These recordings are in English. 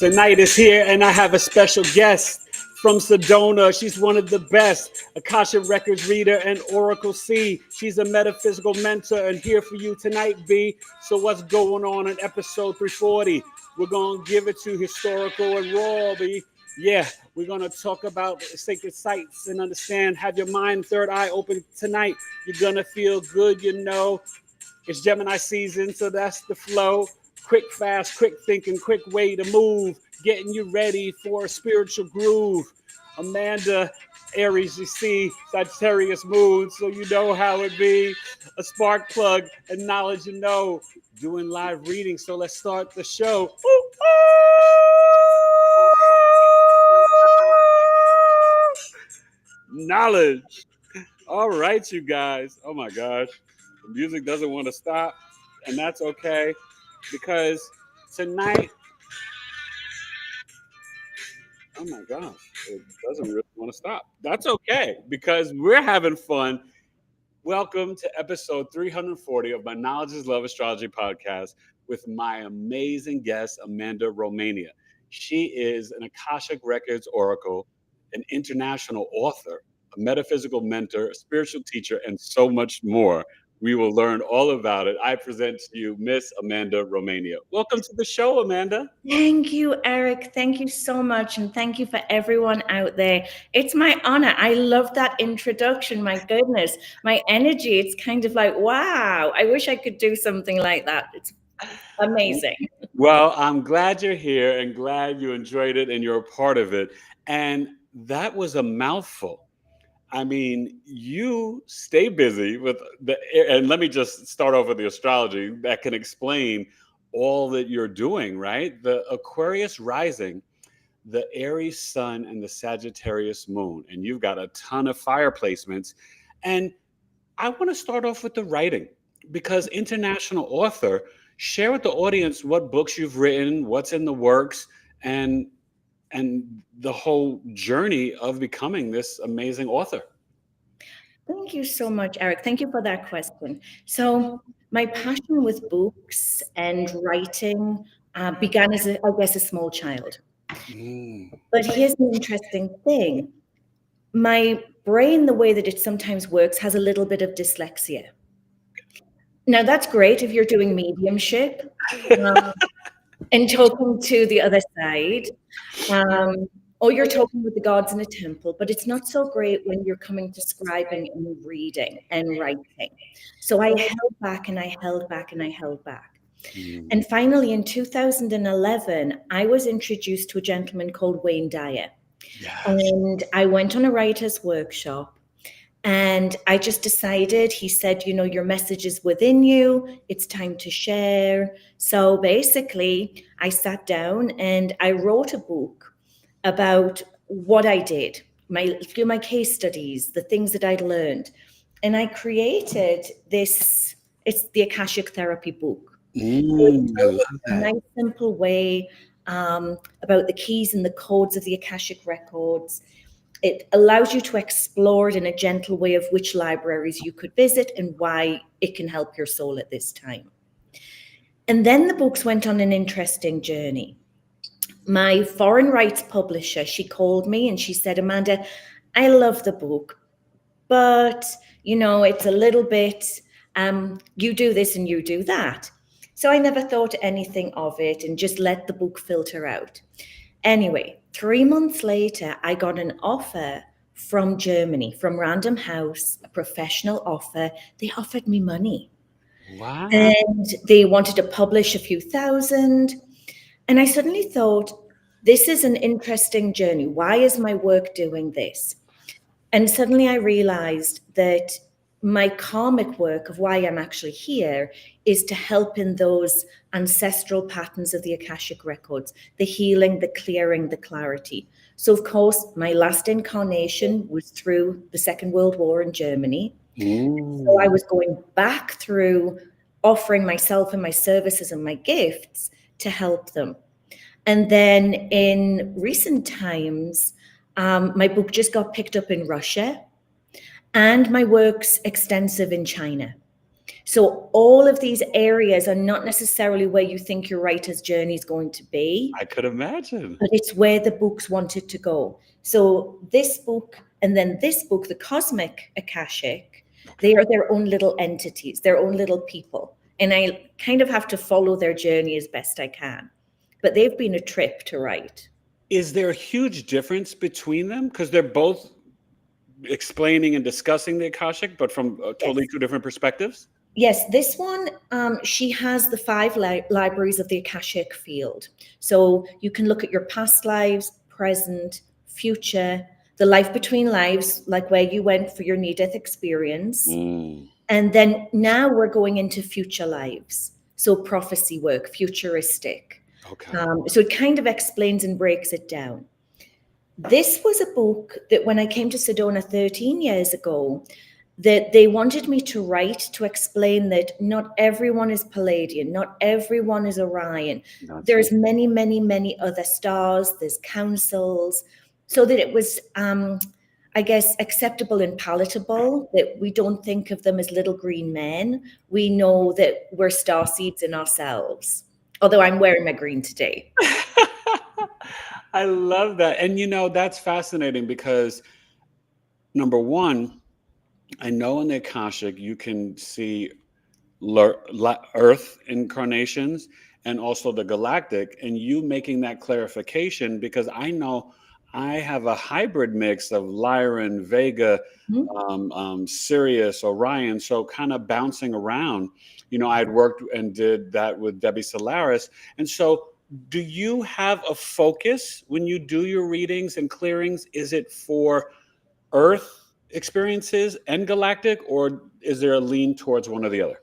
Tonight is here, and I have a special guest from Sedona. She's one of the best Akashic Records reader and Oracle C. She's a metaphysical mentor, and here for you tonight, B. So what's going on in episode 340? We're going to give it to historical and raw, B. Yeah, we're going to talk about sacred sites and understand, have your mind, third eye open tonight. You're going to feel good, you know. It's Gemini season, so that's the flow. Quick, fast, quick thinking, quick way to move, getting you ready for a spiritual groove. Amanda, Aries, you see, Sagittarius mood, so you know how it be. A spark plug and knowledge, you know. Doing live reading, so let's start the show. Ooh, knowledge. All right, you guys. Oh my gosh. The music doesn't want to stop, and that's okay, because tonight, oh my gosh, it doesn't really want to stop. That's okay, because we're having fun. Welcome to episode 340 of my Knowledge is Love Astrology podcast with my amazing guest, Amanda Romania. She is an Akashic Records Oracle, an international author, a metaphysical mentor, a spiritual teacher, and so much more. We will learn all about it. I present to you Miss Amanda Romania. Welcome to the show, Amanda. Thank you, Eric. Thank you so much. And thank you for everyone out there. It's my honor. I love that introduction. My goodness, my energy. It's kind of like, wow, I wish I could do something like that. It's amazing. Well, I'm glad you're here and glad you enjoyed it and you're a part of it. And that was a mouthful. I mean, you stay busy with and let me just start off with the astrology that can explain all that you're doing, right? The Aquarius rising, the Aries sun, and the Sagittarius moon. And you've got a ton of fire placements. And I want to start off with the writing, because international author, share with the audience what books you've written, what's in the works, and the whole journey of becoming this amazing author. Thank you so much, Eric. Thank you for that question. So my passion with books and writing began as, a small child. But here's the interesting thing. My brain, the way that it sometimes works, has a little bit of dyslexia. Now, that's great if you're doing mediumship and talking to the other side, or you're talking with the gods in a temple, but it's not so great when you're coming to scribing and reading and writing. So I held back and I held back and I held back. And finally, in 2011, I was introduced to a gentleman called Wayne Dyer. Yes. And I went on a writer's workshop. And I just decided, he said, you know, your message is within you. It's time to share. So basically, I sat down and I wrote a book about what I did, my case studies, the things that I'd learned. And I created this, it's the Akashic Therapy book. A nice, simple way about the keys and the codes of the Akashic Records. It allows you to explore it in a gentle way of which libraries you could visit and why it can help your soul at this time. And then the books went on an interesting journey. My foreign rights publisher, she called me and she said, Amanda, I love the book, but, you know, it's a little bit, you do this and you do that. So I never thought anything of it and just let the book filter out. Anyway, 3 months later, I got an offer from Germany, from Random House, a professional offer. They offered me money. Wow. And they wanted to publish a few thousand. And I suddenly thought, this is an interesting journey. Why is my work doing this? And suddenly I realized that my karmic work of why I'm actually here is to help in those ancestral patterns of the Akashic Records, the healing, the clearing, the clarity. So, of course, my last incarnation was through the Second World War in Germany. So I was going back through offering myself and my services and my gifts to help them. And then in recent times, my book just got picked up in Russia. And my work's extensive in China. So all of these areas are not necessarily where you think your writer's journey is going to be. I could imagine. But it's where the books wanted to go. So this book and then this book, the Cosmic Akashic, they are their own little entities, their own little people. And I kind of have to follow their journey as best I can. But they've been a trip to write. Is there a huge difference between them? Because they're both explaining and discussing the Akashic, but from totally two different perspectives? Yes, this one, she has the 5 libraries of the Akashic field. So you can look at your past lives, present, future, the life between lives, like where you went for your near-death experience. And then now we're going into future lives. So prophecy work, futuristic. Okay. So it kind of explains and breaks it down. This was a book that when I came to Sedona 13 years ago, that they wanted me to write to explain that not everyone is Palladian, not everyone is Orion. There's many, many, many other stars, there's councils, so that it was, I guess, acceptable and palatable, that we don't think of them as little green men. We know that we're star seeds in ourselves, although I'm wearing my green today. I love that. And, you know, that's fascinating because, number one, I know in the Akashic you can see Earth incarnations and also the galactic, and you making that clarification, because I know I have a hybrid mix of Lyran, Vega, Sirius, Orion, so kind of bouncing around. You know, I'd worked and did that with Debbie Solaris. And so do you have a focus when you do your readings and clearings? Is it for Earth experiences and galactic, or is there a lean towards one or the other?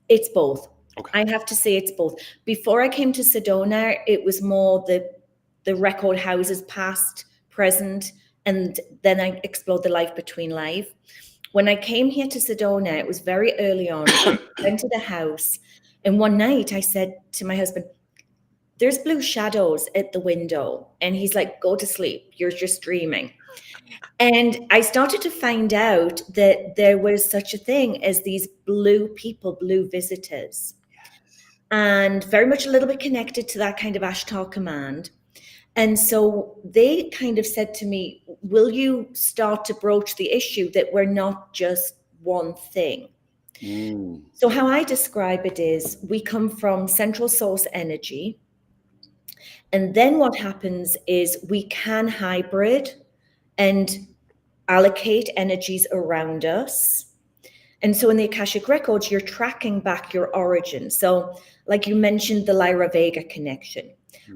It's both. Okay. I have to say it's both. Before I came to Sedona, it was more the record houses, past, present, and then I explored the life between life. When I came here to Sedona, it was very early on. I rented a house, and one night I said to my husband, "There's blue shadows at the window." And he's like, "Go to sleep. You're just dreaming." And I started to find out that there was such a thing as these blue people, blue visitors. And very much a little bit connected to that kind of Ashtar command. And so they kind of said to me, will you start to broach the issue that we're not just one thing? So how I describe it is we come from central source energy. And then what happens is we can hybrid and allocate energies around us. And so in the Akashic Records, you're tracking back your origin. So like you mentioned, the Lyra Vega connection.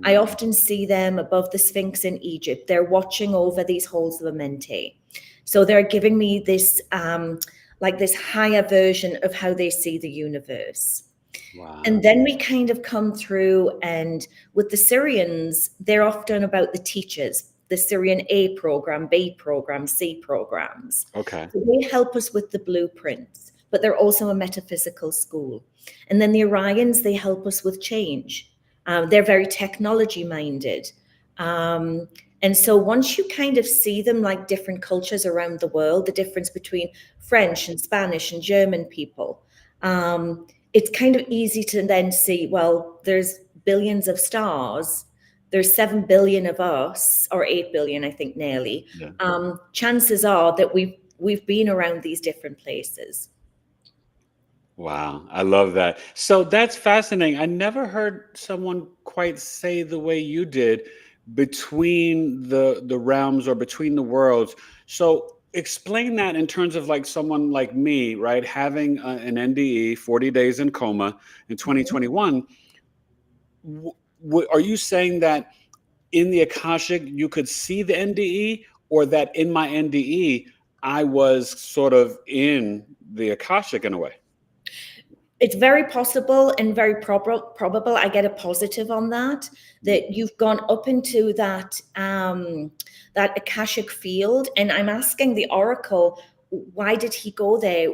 I often see them above the Sphinx in Egypt. They're watching over these halls of Amenti. So they're giving me this, like this higher version of how they see the universe. Wow. And then we kind of come through, and with the Syrians, they're often about the teachers, the Syrian A program, B program, C programs. Okay. So they help us with the blueprints, but they're also a metaphysical school. And then the Orions, they help us with change. They're very technology minded. And so once you kind of see them like different cultures around the world, the difference between French and Spanish and German people, it's kind of easy to then see, well, there's billions of stars. There's 7 billion of us, or 8 billion, I think, nearly. Yeah. Chances are that we've been around these different places. Wow, I love that. So that's fascinating. I never heard someone quite say the way you did, between the realms or between the worlds. So explain that in terms of like someone like me, right? Having an NDE, 40 days in coma in 2021. Are you saying that in the Akashic you could see the NDE, or that in my NDE I was sort of in the Akashic in a way? It's very possible and very probable. I get a positive on that you've gone up into that that Akashic field. And I'm asking the Oracle, why did he go there?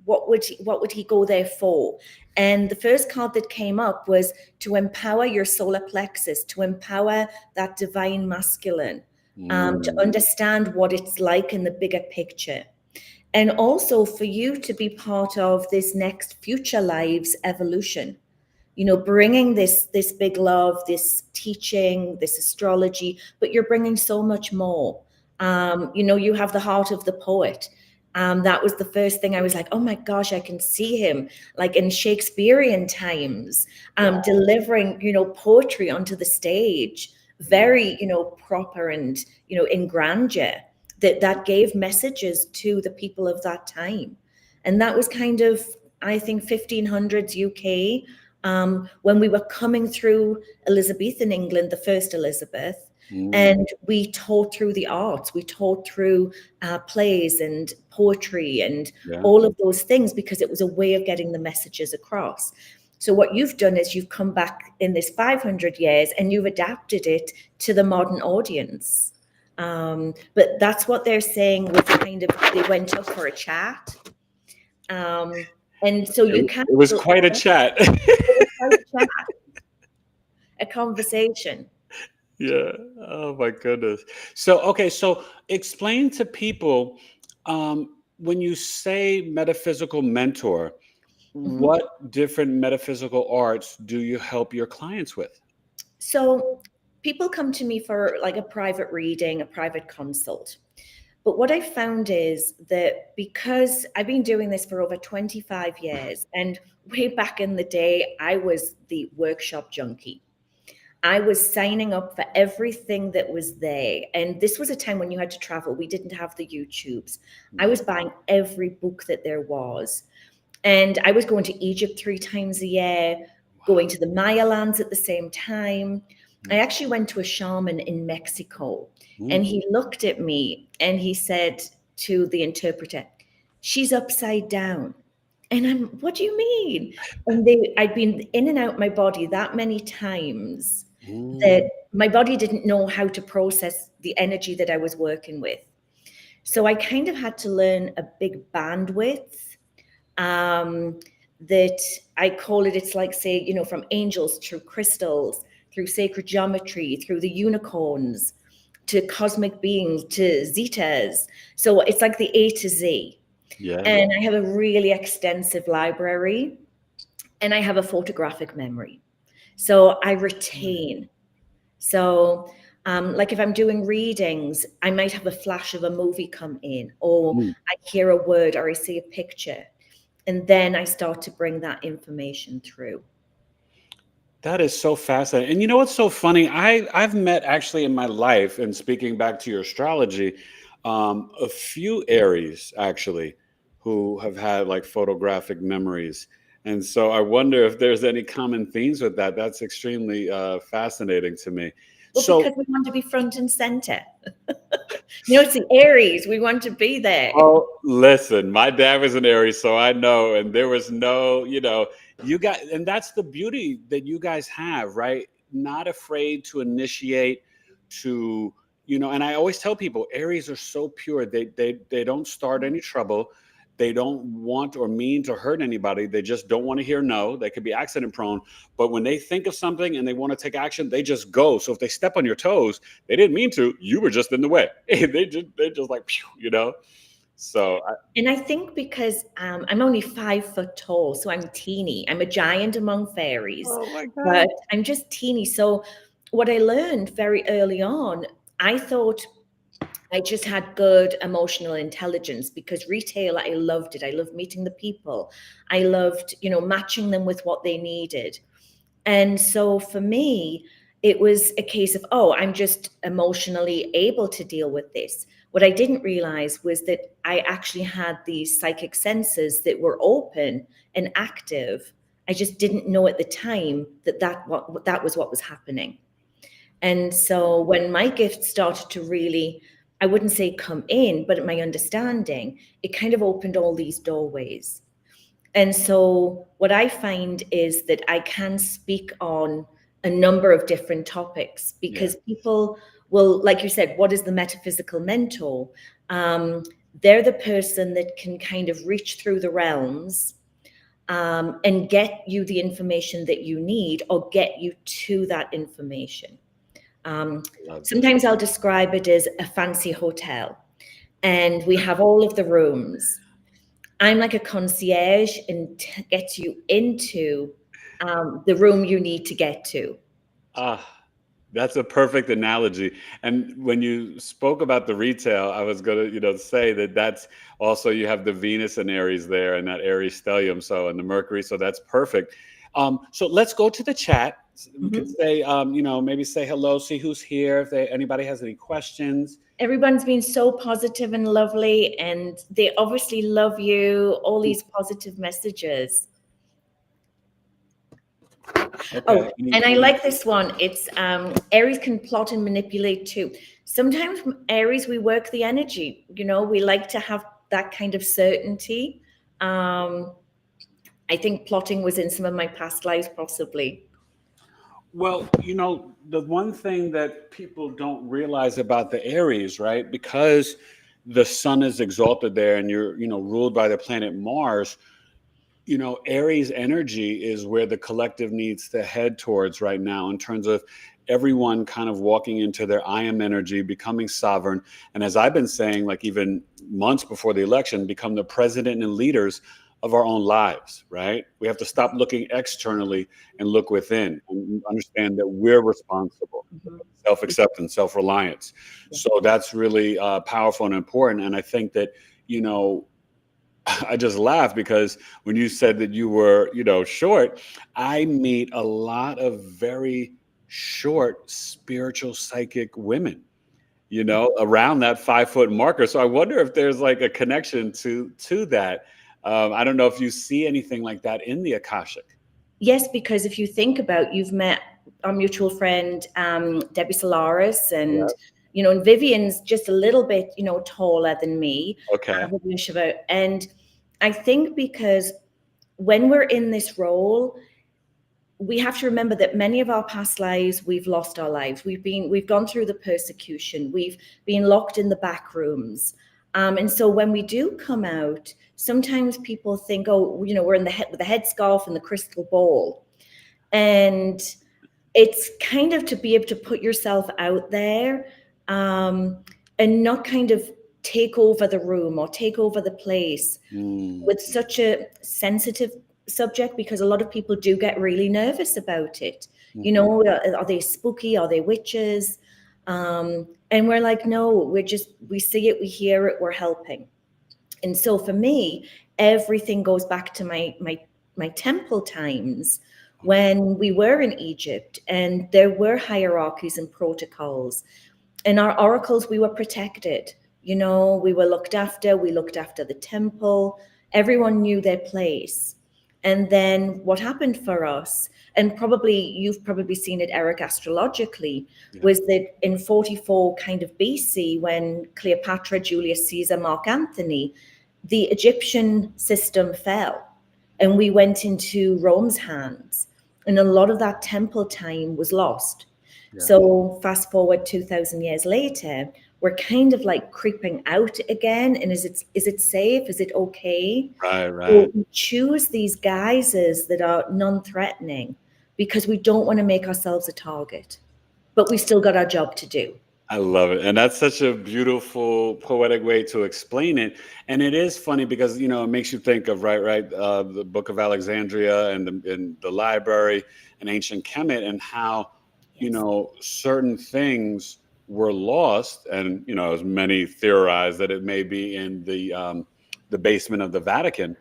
What would he go there for? And the first card that came up was to empower your solar plexus, to empower that divine masculine, to understand what it's like in the bigger picture. and also for you to be part of this next future lives evolution. You know, bringing this big love, this teaching, this astrology, but you're bringing so much more. You know, you have the heart of the poet. That was the first thing I was like, oh my gosh, I can see him like in Shakespearean times, delivering, you know, poetry onto the stage, very, you know, proper and, you know, in grandeur, that gave messages to the people of that time. And that was kind of, I think, 1500s UK, when we were coming through Elizabethan England, the first Elizabeth. And we taught through the arts, we taught through plays and poetry and all of those things, because it was a way of getting the messages across. So what you've done is you've come back in this 500 years and you've adapted it to the modern audience. But that's what they're saying was kind of, they went up for a chat. And so you can't. It was quite a chat. It was quite a chat, a conversation. Yeah. Oh my goodness. So, okay. So explain to people, when you say metaphysical mentor, what different metaphysical arts do you help your clients with? So people come to me for like a private reading, a private consult. But what I found is that because I've been doing this for over 25 years, and way back in the day, I was the workshop junkie. I was signing up for everything that was there. And this was a time when you had to travel. We didn't have the YouTubes. I was buying every book that there was. And I was going to Egypt 3 times a year, going to the Maya lands at the same time. I actually went to a shaman in Mexico, and he looked at me and he said to the interpreter, "She's upside down." And what do you mean? And I'd been in and out my body that many times that my body didn't know how to process the energy that I was working with. So I kind of had to learn a big bandwidth, that I call it, it's like, say, you know, from angels through crystals, through sacred geometry, through the unicorns, to cosmic beings, to zetas. So it's like the A to Z. Yeah. And I have a really extensive library, and I have a photographic memory. So I retain. So like if I'm doing readings, I might have a flash of a movie come in, or I hear a word, or I see a picture, and then I start to bring that information through. That is so fascinating. And you know what's so funny? I've met actually in my life, and speaking back to your astrology, a few Aries actually who have had like photographic memories. And so I wonder if there's any common themes with that. That's extremely fascinating to me. Well, So, because we want to be front and center. You know, it's the Aries. We want to be there. oh, listen, my dad was an Aries, so I know. And there was no, you know, you got, and that's the beauty that you guys have, right? Not afraid to initiate, to, you know, and I always tell people Aries are so pure. They don't start any trouble. They don't want or mean to hurt anybody. They just don't want to hear no. They could be accident prone, but when they think of something and they want to take action, they just go. So if they step on your toes, they didn't mean to. You were just in the way. They just like, you know. So And I think because I'm only 5 foot tall, so I'm teeny. I'm a giant among fairies, oh my God. but I'm just teeny. So what I learned very early on, I thought I just had good emotional intelligence, because retail, I loved it. I loved meeting the people. I loved, you know, matching them with what they needed. And so for me, it was a case of, oh, I'm just emotionally able to deal with this. What I didn't realize was that I actually had these psychic senses that were open and active. I just didn't know at the time that was what was happening. And so when my gift started to really, I wouldn't say come in, but my understanding, it kind of opened all these doorways. And so what I find is that I can speak on a number of different topics, because people will, like you said, what is the metaphysical mentor? They're the person that can kind of reach through the realms, and get you the information that you need, or get you to that information. Sometimes I'll describe it as a fancy hotel, and we have all of the rooms. I'm like a concierge and gets you into the room you need to get to. Ah, that's a perfect analogy. And when you spoke about the retail, I was going to, say that that's also, you have the Venus and Aries there and that Aries stellium. So, and the Mercury. So that's perfect. So let's go to the chat. We could say, maybe say hello, see who's here. If anybody has any questions. Everyone's been so positive and lovely, and they obviously love you. All these positive messages. Okay. Oh, and I like this one. It's Aries can plot and manipulate too. Sometimes Aries, we work the energy. We like to have that kind of certainty. I think plotting was in some of my past lives, possibly. Well, the one thing that people don't realize about the Aries, right? Because the sun is exalted there and you're, ruled by the planet Mars, Aries energy is where the collective needs to head towards right now in terms of everyone kind of walking into their I am energy, becoming sovereign. And as I've been saying, like even months before the election, become the president and leaders of our own lives, right? We have to stop looking externally and look within and understand that we're responsible. Self-acceptance, self-reliance. So that's really powerful and important. And I think that, I just laughed because when you said that you were, short, I meet a lot of very short spiritual psychic women, around that 5-foot marker. So I wonder if there's like a connection to that. I don't know if you see anything like that in the Akashic. Yes, because if you think about, you've met our mutual friend, Debbie Solaris, and, and Vivian's just a little bit, taller than me. Okay. And I think because when we're in this role, we have to remember that many of our past lives, we've lost our lives. We've gone through the persecution. We've been locked in the back rooms. And so when we do come out, sometimes people think, oh, we're in the head with the headscarf and the crystal ball. And it's kind of to be able to put yourself out there and not kind of take over the room or take over the place with such a sensitive subject, because a lot of people do get really nervous about it. Are they spooky? Are they witches? And we're like, no, we see it, we hear it, we're helping. And so for me, everything goes back to my temple times when we were in Egypt and there were hierarchies and protocols. In our oracles, we were protected. We were looked after. We looked after the temple. Everyone knew their place. And then what happened for us, and you've probably seen it, Eric, astrologically, was that in 44 kind of BC, when Cleopatra, Julius Caesar, Mark Antony, the Egyptian system fell and we went into Rome's hands. And a lot of that temple time was lost. So fast forward 2,000 years later, we're kind of like creeping out again. And is it safe? Is it okay? Right. So we choose these guises that are non-threatening because we don't want to make ourselves a target, but we still got our job to do. I love it. And that's such a beautiful, poetic way to explain it. And it is funny because, it makes you think of, the Book of Alexandria and the library and ancient Kemet, and how, certain things were lost. And, as many theorize that it may be in the basement of the Vatican.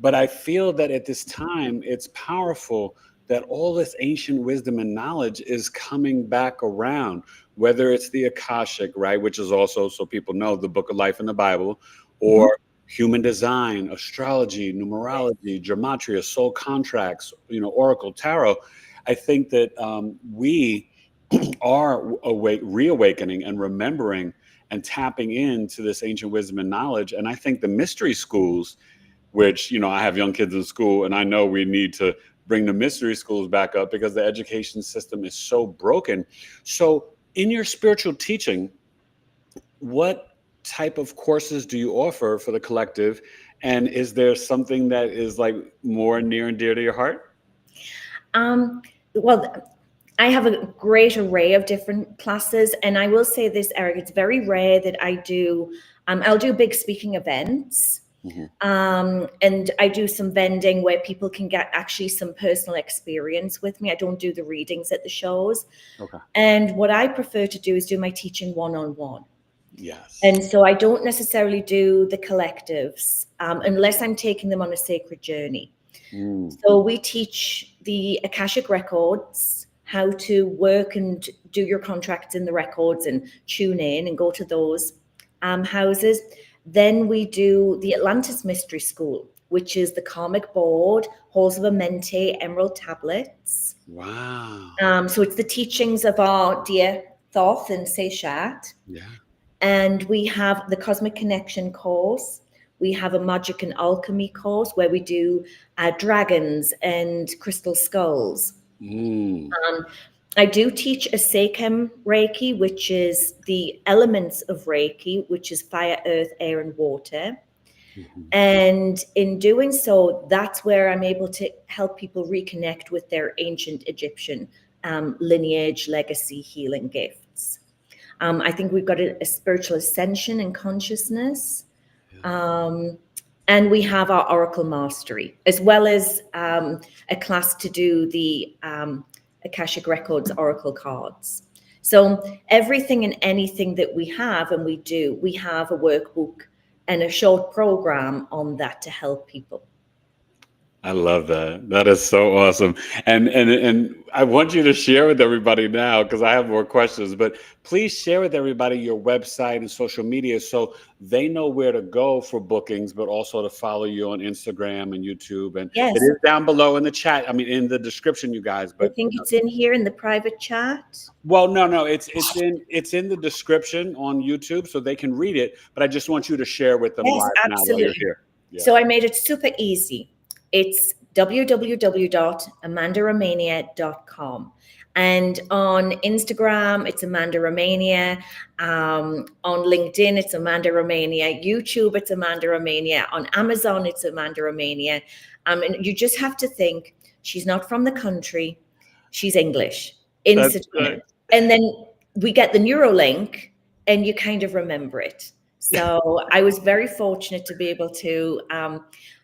But I feel that at this time, it's powerful that all this ancient wisdom and knowledge is coming back around, whether it's the Akashic, right, which is also, so people know, the Book of Life in the Bible, or human design, astrology, numerology, gematria, soul contracts, Oracle, tarot. I think that we are reawakening and remembering and tapping into this ancient wisdom and knowledge. And I think the mystery schools, which, I have young kids in school, and I know we need to bring the mystery schools back up because the education system is so broken. So in your spiritual teaching, what type of courses do you offer for the collective? And is there something that is like more near and dear to your heart? Well, I have a great array of different classes. And I will say this, Eric, it's very rare that I do, I'll do big speaking events. And I do some vending where people can get actually some personal experience with me. I don't do the readings at the shows. Okay. And what I prefer to do is do my teaching one-on-one. Yes. And so I don't necessarily do the collectives unless I'm taking them on a sacred journey. So we teach the Akashic Records, how to work and do your contracts in the records and tune in and go to those houses. Then we do the Atlantis Mystery School, which is the karmic board, Halls of Amente, Emerald Tablets. Wow. So it's the teachings of our dear Thoth and Seishat. Yeah. And we have the Cosmic Connection course. We have a Magic and Alchemy course where we do dragons and crystal skulls. I do teach a Seichem Reiki, which is the elements of Reiki, which is fire, earth, air, and water. And in doing so, that's where I'm able to help people reconnect with their ancient Egyptian lineage, legacy, healing gifts. I think we've got a spiritual ascension and consciousness. And we have our Oracle Mastery, as well as a class to do the Akashic Records Oracle cards. So everything and anything that we have and we do, we have a workbook and a short program on that to help people. I love that. That is so awesome. And I want you to share with everybody now, because I have more questions, but please share with everybody your website and social media so they know where to go for bookings, but also to follow you on Instagram and YouTube. And Yes. It is down below in the chat. I mean, in the description, you guys. But I think it's in here in the private chat. Well, no, it's in the description on YouTube, so they can read it. But I just want you to share with them live now while you're here. Yeah. So I made it super easy. It's www.amandaromania.com. And on Instagram, it's Amanda Romania. On LinkedIn, it's Amanda Romania. YouTube, it's Amanda Romania. On Amazon, it's Amanda Romania. And you just have to think, she's not from the country. She's English. Instant. Right. And then we get the Neuralink and you kind of remember it. So I was very fortunate to be able to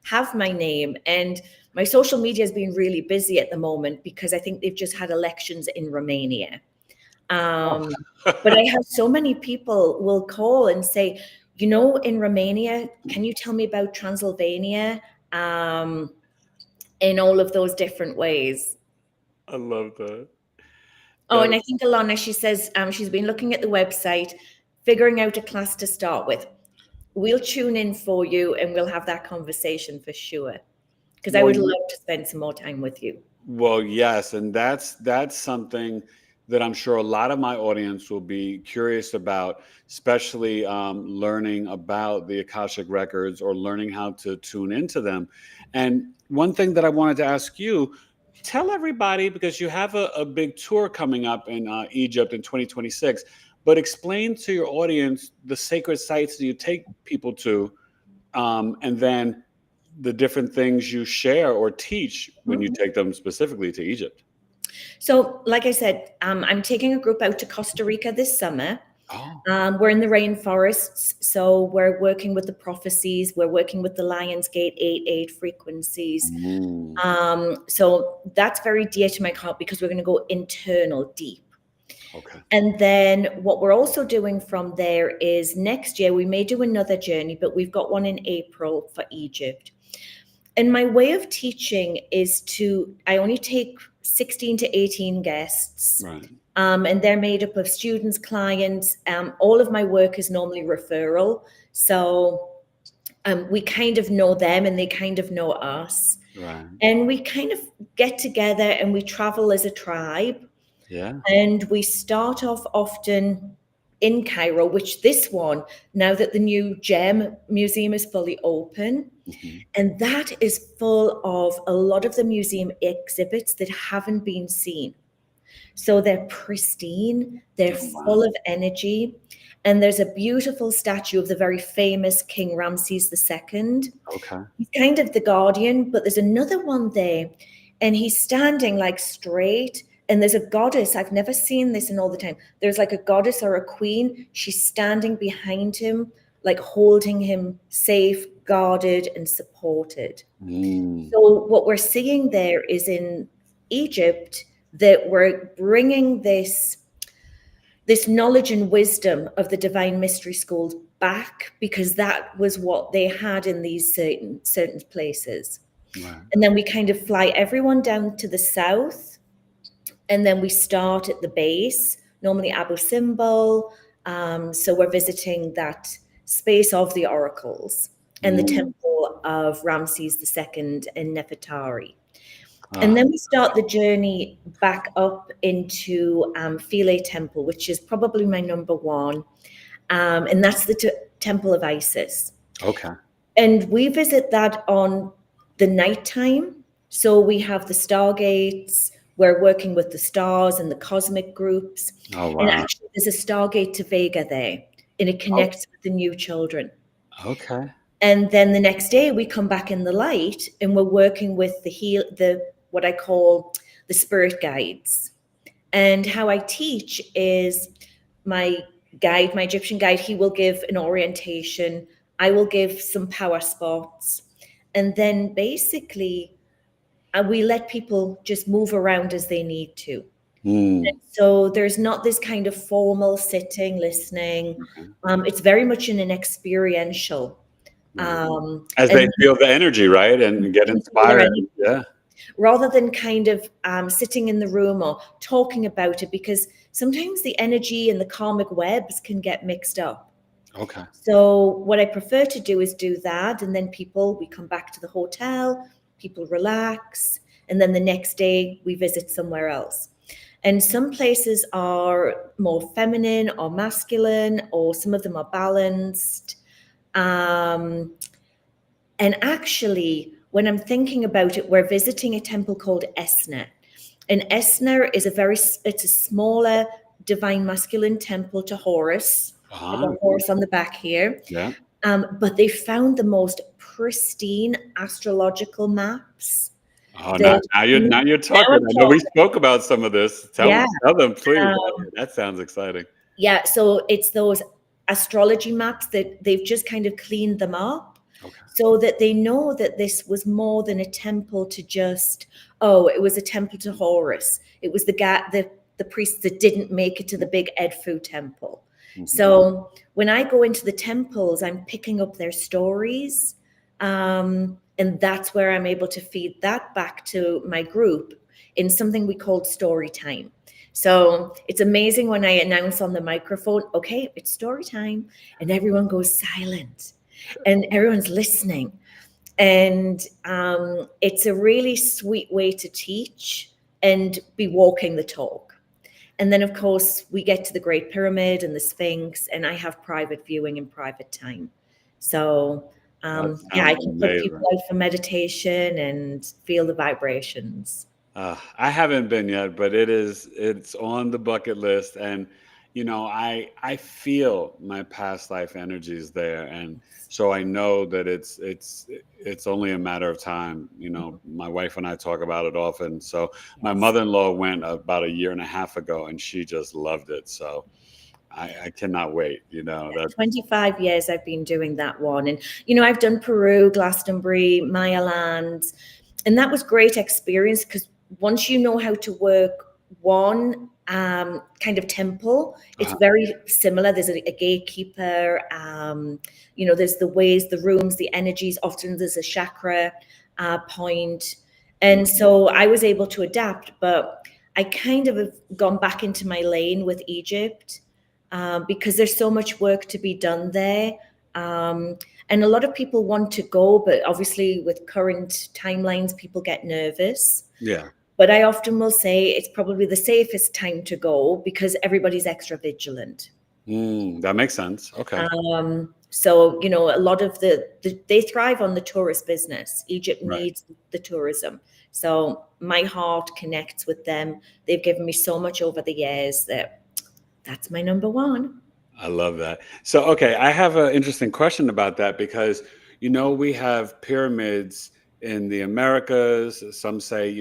have my name, and my social media has been really busy at the moment because I think they've just had elections in Romania. But I have so many people will call and say, you know, in Romania, can you tell me about Transylvania in all of those different ways? I love that. Oh, and I think Alana, she says she's been looking at the website, figuring out a class to start with. We'll tune in for you and we'll have that conversation for sure. Because I would love to spend some more time with you. Well, yes. And that's something that I'm sure a lot of my audience will be curious about, especially learning about the Akashic Records or learning how to tune into them. And one thing that I wanted to ask you, tell everybody, because you have a big tour coming up in Egypt in 2026, but explain to your audience the sacred sites that you take people to, and then the different things you share or teach when you take them specifically to Egypt. So, like I said, I'm taking a group out to Costa Rica this summer. We're in the rainforests, so we're working with the prophecies. We're working with the Lionsgate 8-8 frequencies. So that's very dear to my heart because we're going to go internal, deep. Okay. And then what we're also doing from there is next year, we may do another journey, but we've got one in April for Egypt. And my way of teaching is I only take 16 to 18 guests. Right. And they're made up of students, clients. All of my work is normally referral. So we kind of know them and they kind of know us. Right. And we kind of get together and we travel as a tribe. Yeah. And we start off often in Cairo, which this one, now that the new Gem Museum is fully open, and that is full of a lot of the museum exhibits that haven't been seen. So they're pristine, they're full of energy. And there's a beautiful statue of the very famous King Ramses II. Okay. He's kind of the guardian, but there's another one there, and he's standing like straight. And there's a goddess. I've never seen this in all the time. There's like a goddess or a queen. She's standing behind him, like holding him safe, guarded and supported. Mm. So what we're seeing there is in Egypt that we're bringing this knowledge and wisdom of the divine mystery schools back, because that was what they had in these certain places. Right. And then we kind of fly everyone down to the south, and then we start at the base, normally Abu Simbel. So we're visiting that space of the oracles and the temple of Ramses II in Nefertari. And then we start the journey back up into Philae Temple, which is probably my number one. And that's the Temple of Isis. Okay. And we visit that on the nighttime. So we have the stargates. We're working with the stars and the cosmic groups. Oh, wow. And actually, there's a stargate to Vega there, and it connects with the new children. Okay. And then the next day, we come back in the light, and we're working with the what I call the spirit guides. And how I teach is my guide, my Egyptian guide, he will give an orientation. I will give some power spots. And then basically, we let people just move around as they need to. So there's not this kind of formal sitting, listening. It's very much in an experiential. As they feel the energy, right? And get inspired. Yeah. Rather than kind of sitting in the room or talking about it, because sometimes the energy and the karmic webs can get mixed up. Okay. So what I prefer to do is do that. And then we come back to the hotel, people relax. And then the next day we visit somewhere else. And some places are more feminine or masculine, or some of them are balanced. And actually, when I'm thinking about it, we're visiting a temple called Esner. And Esner is it's a smaller divine masculine temple to Horus. I've got Horus on the back here. Yeah. But they found the most pristine astrological maps. Oh, now you're talking. I know we spoke about some of this. Tell them, please. That sounds exciting. Yeah, so it's those astrology maps that they've just kind of cleaned them up, so that they know that this was more than a temple to just, it was a temple to Horus. It was the priests that didn't make it to the big Edfu temple. So when I go into the temples, I'm picking up their stories. And that's where I'm able to feed that back to my group in something we called story time. So it's amazing when I announce on the microphone, okay, it's story time, and everyone goes silent and everyone's listening. And it's a really sweet way to teach and be walking the talk. And then, of course, we get to the Great Pyramid and the Sphinx, and I have private viewing and private time. So I can put people out for meditation and feel the vibrations. I haven't been yet, but it's on the bucket list. And, I feel my past life energies there. And so I know that it's only a matter of time. My wife and I talk about it often. So my mother-in-law went about 1.5 years ago, and she just loved it. So I cannot wait, 25 years I've been doing that one. And, I've done Peru, Glastonbury, Maya Lands, and that was great experience, because once you know how to work one kind of temple, it's very similar. There's a gatekeeper, there's the ways, the rooms, the energies, often there's a chakra point. And so I was able to adapt, but I kind of have gone back into my lane with Egypt. Because there's so much work to be done there. And a lot of people want to go, but obviously with current timelines, people get nervous. Yeah. But I often will say it's probably the safest time to go, because everybody's extra vigilant. That makes sense. Okay. So, a lot of they thrive on the tourist business. Egypt needs the tourism. So my heart connects with them. They've given me so much over the years that's my number one. I love that. So, okay, I have an interesting question about that, because, we have pyramids in the Americas. Some say,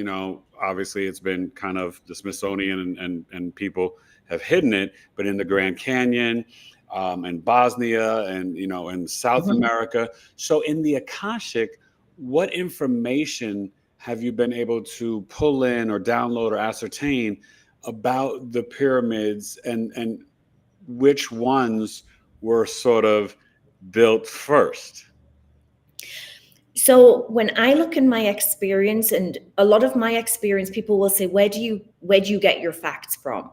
obviously it's been kind of the Smithsonian and people have hidden it, but in the Grand Canyon, and Bosnia and, in South America. So in the Akashic, what information have you been able to pull in or download or ascertain about the pyramids, and which ones were sort of built first? So when I look in my experience, and a lot of my experience, people will say, where do you get your facts from?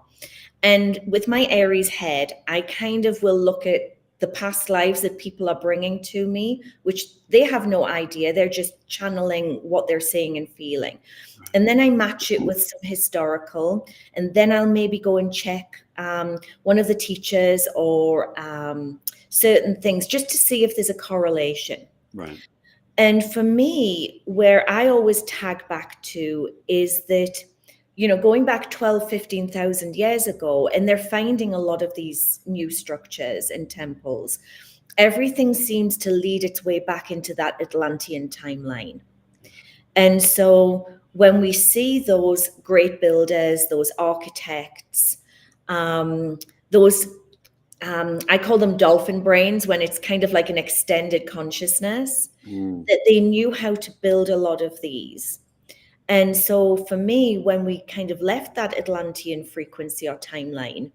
And with my Aries head, I kind of will look at the past lives that people are bringing to me, which they have no idea. They're just channeling what they're seeing and feeling. And then I match it with some historical, and then I'll maybe go and check one of the teachers or certain things just to see if there's a correlation. Right. And for me, where I always tag back to is that, going back 12, 15,000 years ago, and they're finding a lot of these new structures and temples, everything seems to lead its way back into that Atlantean timeline. And so when we see those great builders, those architects, those I call them dolphin brains, when it's kind of like an extended consciousness, that they knew how to build a lot of these. And so for me, when we kind of left that Atlantean frequency or timeline,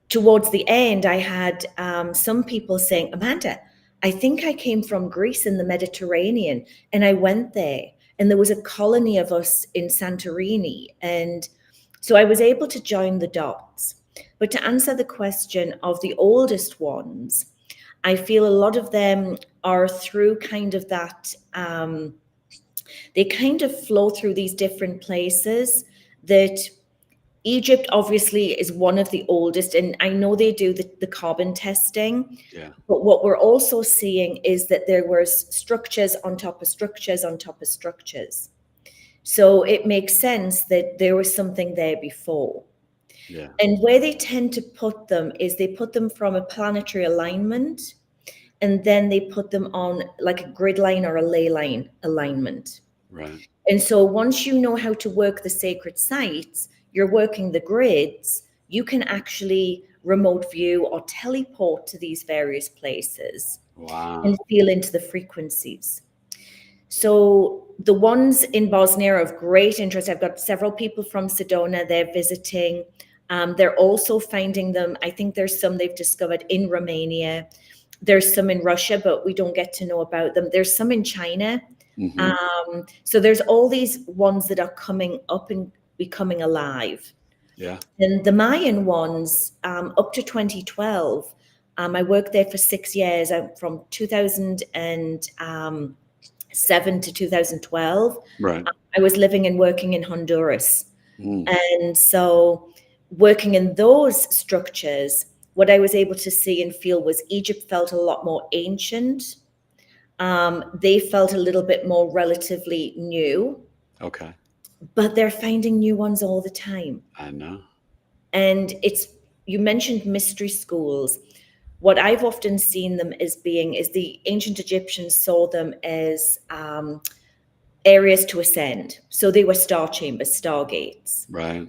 towards the end, I had some people saying, Amanda, I think I came from Greece in the Mediterranean, and I went there, and there was a colony of us in Santorini. And so I was able to join the dots. But to answer the question of the oldest ones, I feel a lot of them are through kind of that, they kind of flow through these different places. That Egypt obviously is one of the oldest, and I know they do the carbon testing. Yeah. But what we're also seeing is that there were structures on top of structures on top of structures. So it makes sense that there was something there before. Yeah. And where they tend to put them is they put them from a planetary alignment, and then they put them on like a grid line or a ley line alignment. Right. And so once you know how to work the sacred sites, you're working the grids, you can actually remote view or teleport to these various places. Wow. And feel into the frequencies. So the ones in Bosnia are of great interest. I've got several people from Sedona, they're visiting. They're also finding them. I think there's some they've discovered in Romania. There's some in Russia, but we don't get to know about them. There's some in China. So there's all these ones that are coming up and becoming alive. Yeah. And the Mayan ones, up to 2012, I worked there for 6 years, from 2007 to 2012. Right. I was living and working in Honduras. And so working in those structures, what I was able to see and feel was Egypt felt a lot more ancient. They felt a little bit more relatively new. Okay. But they're finding new ones all the time. I know. And you mentioned mystery schools. What I've often seen them as being is the ancient Egyptians saw them as areas to ascend. So they were star chambers, stargates. Right.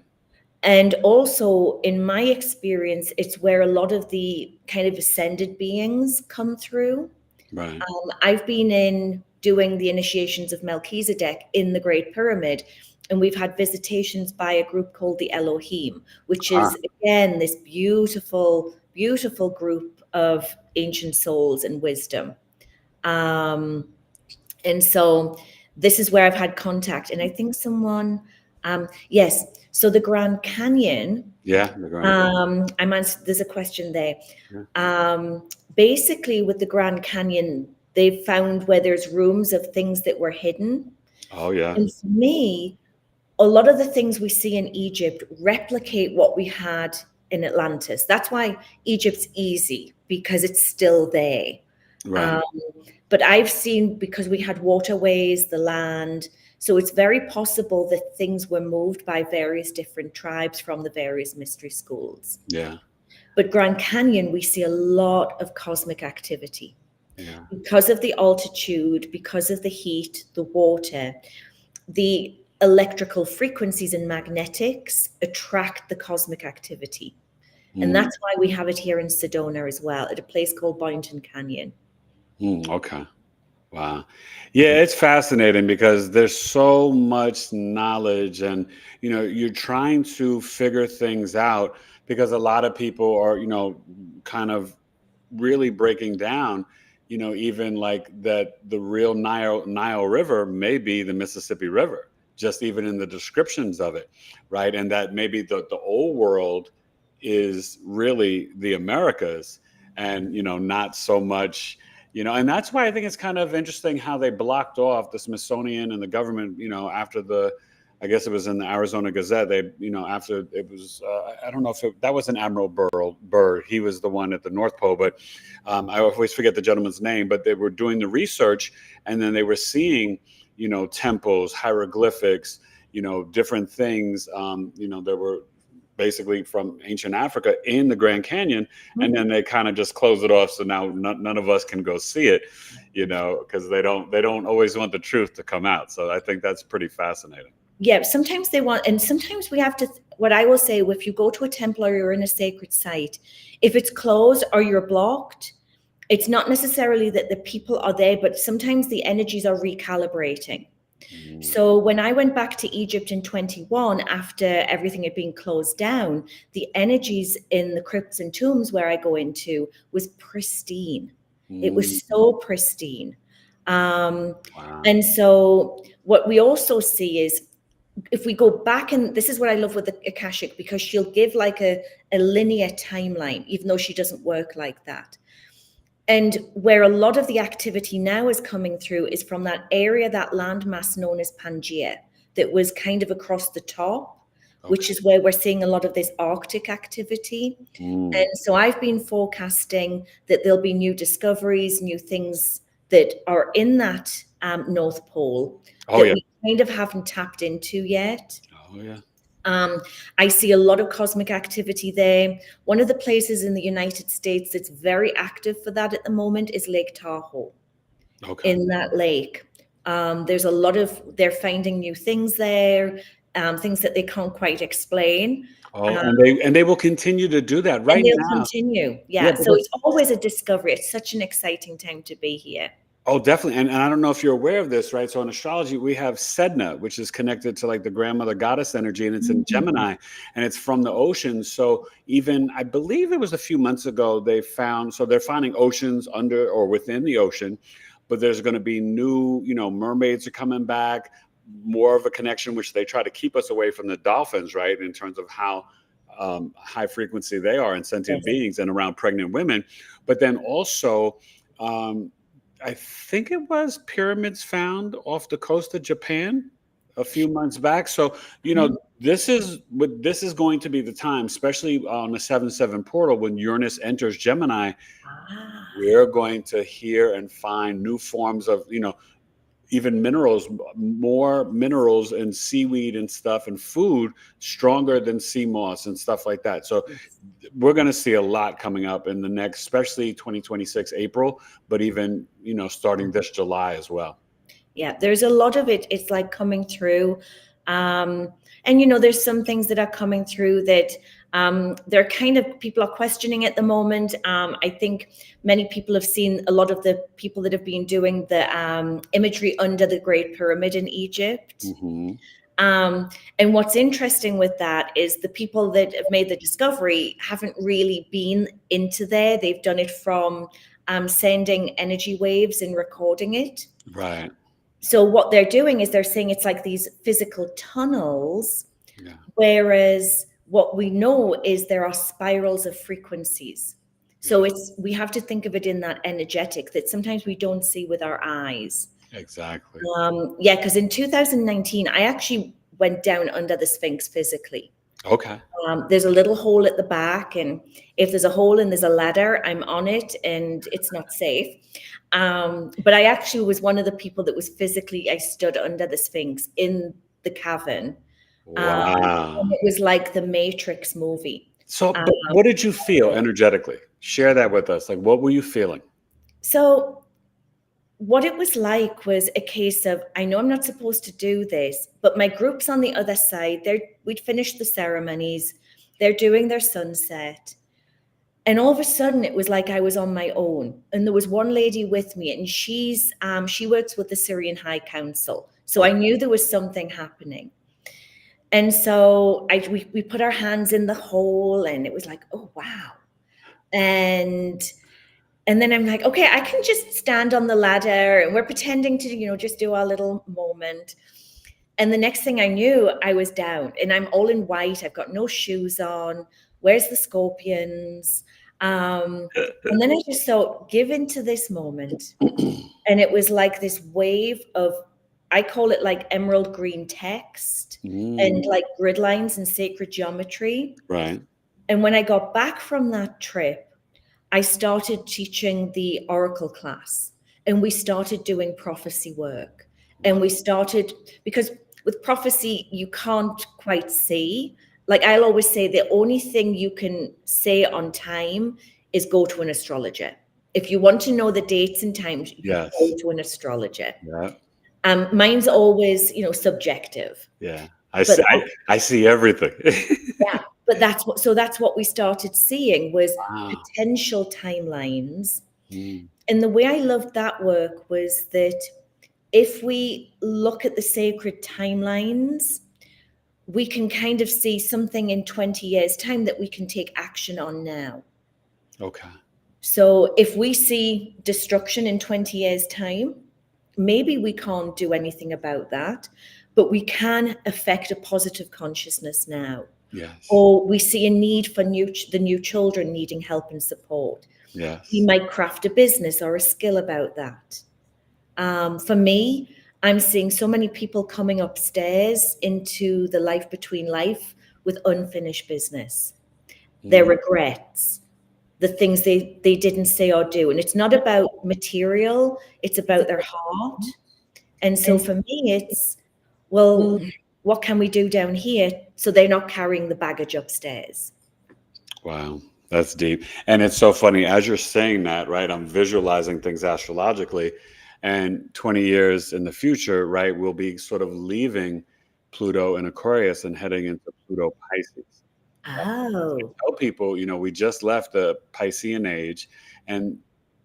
And also, in my experience, it's where a lot of the kind of ascended beings come through. Right. I've been doing the initiations of Melchizedek in the Great Pyramid, and we've had visitations by a group called the Elohim, which is, again, this beautiful, beautiful group of ancient souls and wisdom. And so this is where I've had contact. And I think someone, yes, so the Grand Canyon. Yeah, the Grand Canyon. There's a question there. Yeah. Basically, with the Grand Canyon, they've found where there's rooms of things that were hidden. Oh, yeah. And for me, a lot of the things we see in Egypt replicate what we had in Atlantis. That's why Egypt's easy, because it's still there. Right. But I've seen, because we had waterways, the land, so it's very possible that things were moved by various different tribes from the various mystery schools. Yeah. But Grand Canyon, we see a lot of cosmic activity. Yeah. Because of the altitude, because of the heat, the water, the electrical frequencies and magnetics attract the cosmic activity. And that's why we have it here in Sedona as well, at a place called Boynton Canyon. Okay. Wow. Yeah, it's fascinating because there's so much knowledge and, you're trying to figure things out because a lot of people are, kind of really breaking down, even like that the real Nile River may be the Mississippi River, just even in the descriptions of it, right? And that maybe the old world is really the Americas and, not so much, and that's why I think it's kind of interesting how they blocked off the Smithsonian and the government, after I guess it was in the Arizona Gazette. They, after it was, I don't know if that was an Admiral Byrd. He was the one at the North Pole, but I always forget the gentleman's name. But they were doing the research, and then they were seeing, temples, hieroglyphics, different things. There were basically from ancient Africa in the Grand Canyon, and then they kind of just close it off. So now none of us can go see it, because they don't always want the truth to come out. So I think that's pretty fascinating. Yeah, sometimes they want, and sometimes we have to, what I will say, if you go to a temple or you're in a sacred site, if it's closed or you're blocked, it's not necessarily that the people are there, but sometimes the energies are recalibrating. So when I went back to Egypt in 21, after everything had been closed down, the energies in the crypts and tombs where I go into was pristine. It was so pristine. Wow. And so what we also see is, if we go back, and this is what I love with the Akashic, because she'll give like a linear timeline, even though she doesn't work like that. And where a lot of the activity now is coming through is from that area, that landmass known as Pangaea, that was kind of across the top, which is where we're seeing a lot of this Arctic activity. And so I've been forecasting that there'll be new discoveries, new things that are in that North Pole that we kind of haven't tapped into yet. I see a lot of cosmic activity there. One of the places in the United States that's very active for that at the moment is Lake Tahoe. In that lake. There's a lot of, they're finding new things there, things that they can't quite explain. And they will continue to do that right now. They'll continue. Yeah. So it's always a discovery. It's such an exciting time to be here. Oh, definitely. And I don't know if you're aware of this, right? So in astrology, we have Sedna, which is connected to like the grandmother goddess energy, and it's in Gemini, and it's from the ocean. So even, I believe it was a few months ago, they're finding oceans under or within the ocean, but there's going to be new, mermaids are coming back, more of a connection, which they try to keep us away from the dolphins, right? In terms of how high frequency they are and sentient beings and around pregnant women. But then also, I think it was pyramids found off the coast of Japan a few months back. So, this is going to be the time, especially on the 7/7 portal, when Uranus enters Gemini, we're going to hear and find new forms of, even minerals, more minerals and seaweed and stuff and food stronger than sea moss and stuff like that. So we're going to see a lot coming up in the next, especially 2026 April, but even, starting this July as well. Yeah, there's a lot of it. It's like coming through. And, there's some things that are coming through that they're kind of, people are questioning at the moment. I think many people have seen a lot of the people that have been doing the imagery under the Great Pyramid in Egypt. And what's interesting with that is the people that have made the discovery haven't really been into there. They've done it from sending energy waves and recording it. Right. So what they're doing is they're saying it's like these physical tunnels, whereas what we know is there are spirals of frequencies. So we have to think of it in that energetic that sometimes we don't see with our eyes. Exactly. Because in 2019, I actually went down under the Sphinx physically. Okay. There's a little hole at the back, and if there's a hole and there's a ladder, I'm on it, and it's not safe. But I actually was one of the people that was physically, I stood under the Sphinx in the cavern. Wow. And it was like the Matrix movie. So but what did you feel energetically? Share that with us. Like, what were you feeling? So what it was like was a case of, I know I'm not supposed to do this, but my group's on the other side. We'd finished the ceremonies. they're doing their sunset. And all of a sudden, it was like I was on my own. And there was one lady with me, and she works with the Syrian High Council. So I knew there was something happening. And so we put our hands in the hole, and it was like, oh, wow. And then I'm like, okay, I can just stand on the ladder, and we're pretending to, just do our little moment. And the next thing I knew, I was down, and I'm all in white. I've got no shoes on. Where's the scorpions? And then I just thought, give into this moment. And it was like this wave of, I call it like emerald green text and like grid lines and sacred geometry. Right. And when I got back from that trip, I started teaching the Oracle class, and we started doing prophecy work. And we started, because with prophecy, you can't quite see. Like I'll always say, the only thing you can say on time is go to an astrologer. If you want to know the dates and times, you Yes. go to an astrologer. Yeah. Mine's always, subjective. Yeah. I see everything. Yeah. But that's what we started seeing was potential timelines. And the way I loved that work was that if we look at the sacred timelines, we can kind of see something in 20 years' time that we can take action on now. Okay. So if we see destruction in 20 years' time, maybe we can't do anything about that, but we can affect a positive consciousness now. Yes. Or we see a need for the new children needing help and support. Yes. We might craft a business or a skill about that. For me, I'm seeing so many people coming upstairs into the life between life with unfinished business, their regrets, the things they didn't say or do. And it's not about material, it's about their heart. And so for me, it's, well, what can we do down here so they're not carrying the baggage upstairs? Wow. That's deep. And it's so funny. As you're saying that, right, I'm visualizing things astrologically. And 20 years in the future, right, we'll be sort of leaving Pluto in Aquarius and heading into Pluto Pisces. Oh. I tell people, we just left the Piscean age, and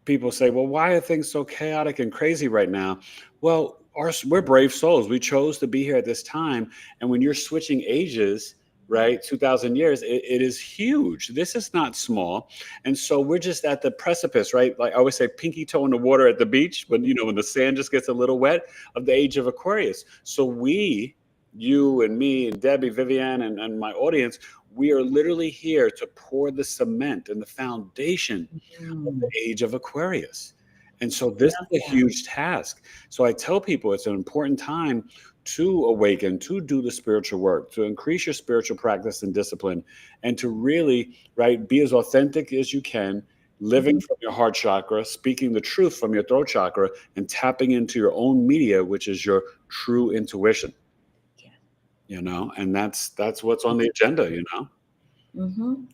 people say, well, why are things so chaotic and crazy right now? Well, we're brave souls. We chose to be here at this time. And when you're switching ages, right, 2,000 years, it is huge. This is not small. And so we're just at the precipice, right? Like I always say, pinky toe in the water at the beach, when the sand just gets a little wet, of the age of Aquarius. So you and me and Debbie, Vivian, and my audience, we are literally here to pour the cement and the foundation of the age of Aquarius. And so this is a huge task. So I tell people it's an important time to awaken, to do the spiritual work, to increase your spiritual practice and discipline, and to really, right, be as authentic as you can, living from your heart chakra, speaking the truth from your throat chakra, and tapping into your own media, which is your true intuition. And that's what's on the agenda,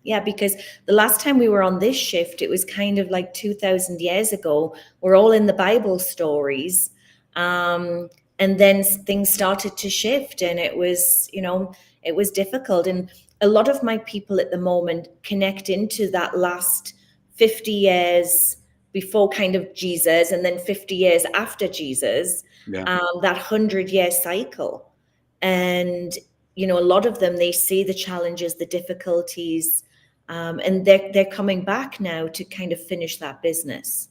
Yeah, because the last time we were on this shift, it was kind of like 2,000 years ago. We're all in the Bible stories. And then things started to shift, and it was difficult. And a lot of my people at the moment connect into that last 50 years before kind of Jesus, and then 50 years after Jesus, that 100-year cycle. And, a lot of them, they see the challenges, the difficulties, and they're coming back now to kind of finish that business.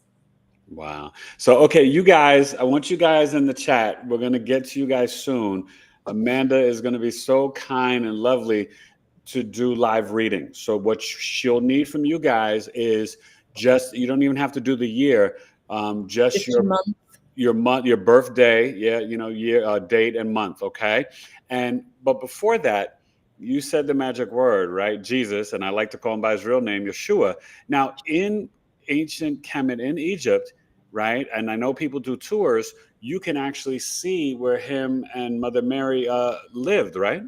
Wow. So, okay, you guys, I want you guys in the chat. We're going to get to you guys soon. Amanda is going to be so kind and lovely to do live reading. So what she'll need from you guys is you don't even have to do the year, just your month, your birthday, year, date and month. Okay. But before that, you said the magic word, right? Jesus, and I like to call him by his real name, Yeshua. Now, in ancient Kemet in Egypt, right? And I know people do tours, you can actually see where him and Mother Mary lived, right?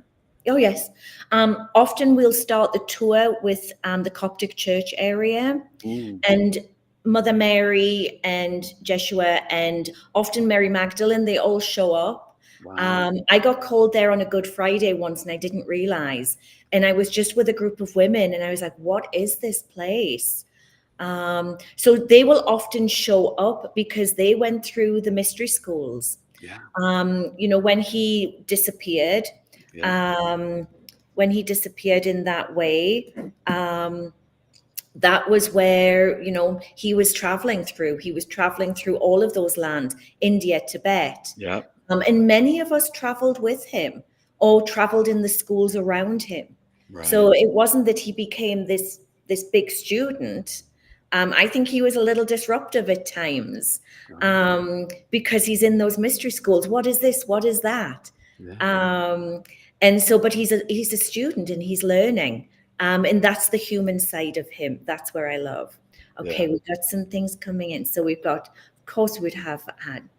Oh, yes. Often we'll start the tour with the Coptic church area, and Mother Mary and Jeshua and often Mary Magdalene, they all show up. Wow. I got called there on a Good Friday once, and I didn't realize. And I was just with a group of women and I was like, what is this place? So they will often show up because they went through the mystery schools. Yeah. When he disappeared, in that way, that was where, he was traveling through. He was traveling through all of those lands, India, Tibet. Yeah. And many of us traveled with him or traveled in the schools around him. Right. So it wasn't that he became this big student. I think he was a little disruptive at times, because he's in those mystery schools. What is this? What is that? Yeah. And so, but he's a student and he's learning. And that's the human side of him. That's where I love. Okay, we've got some things coming in. So we've got, of course, we'd have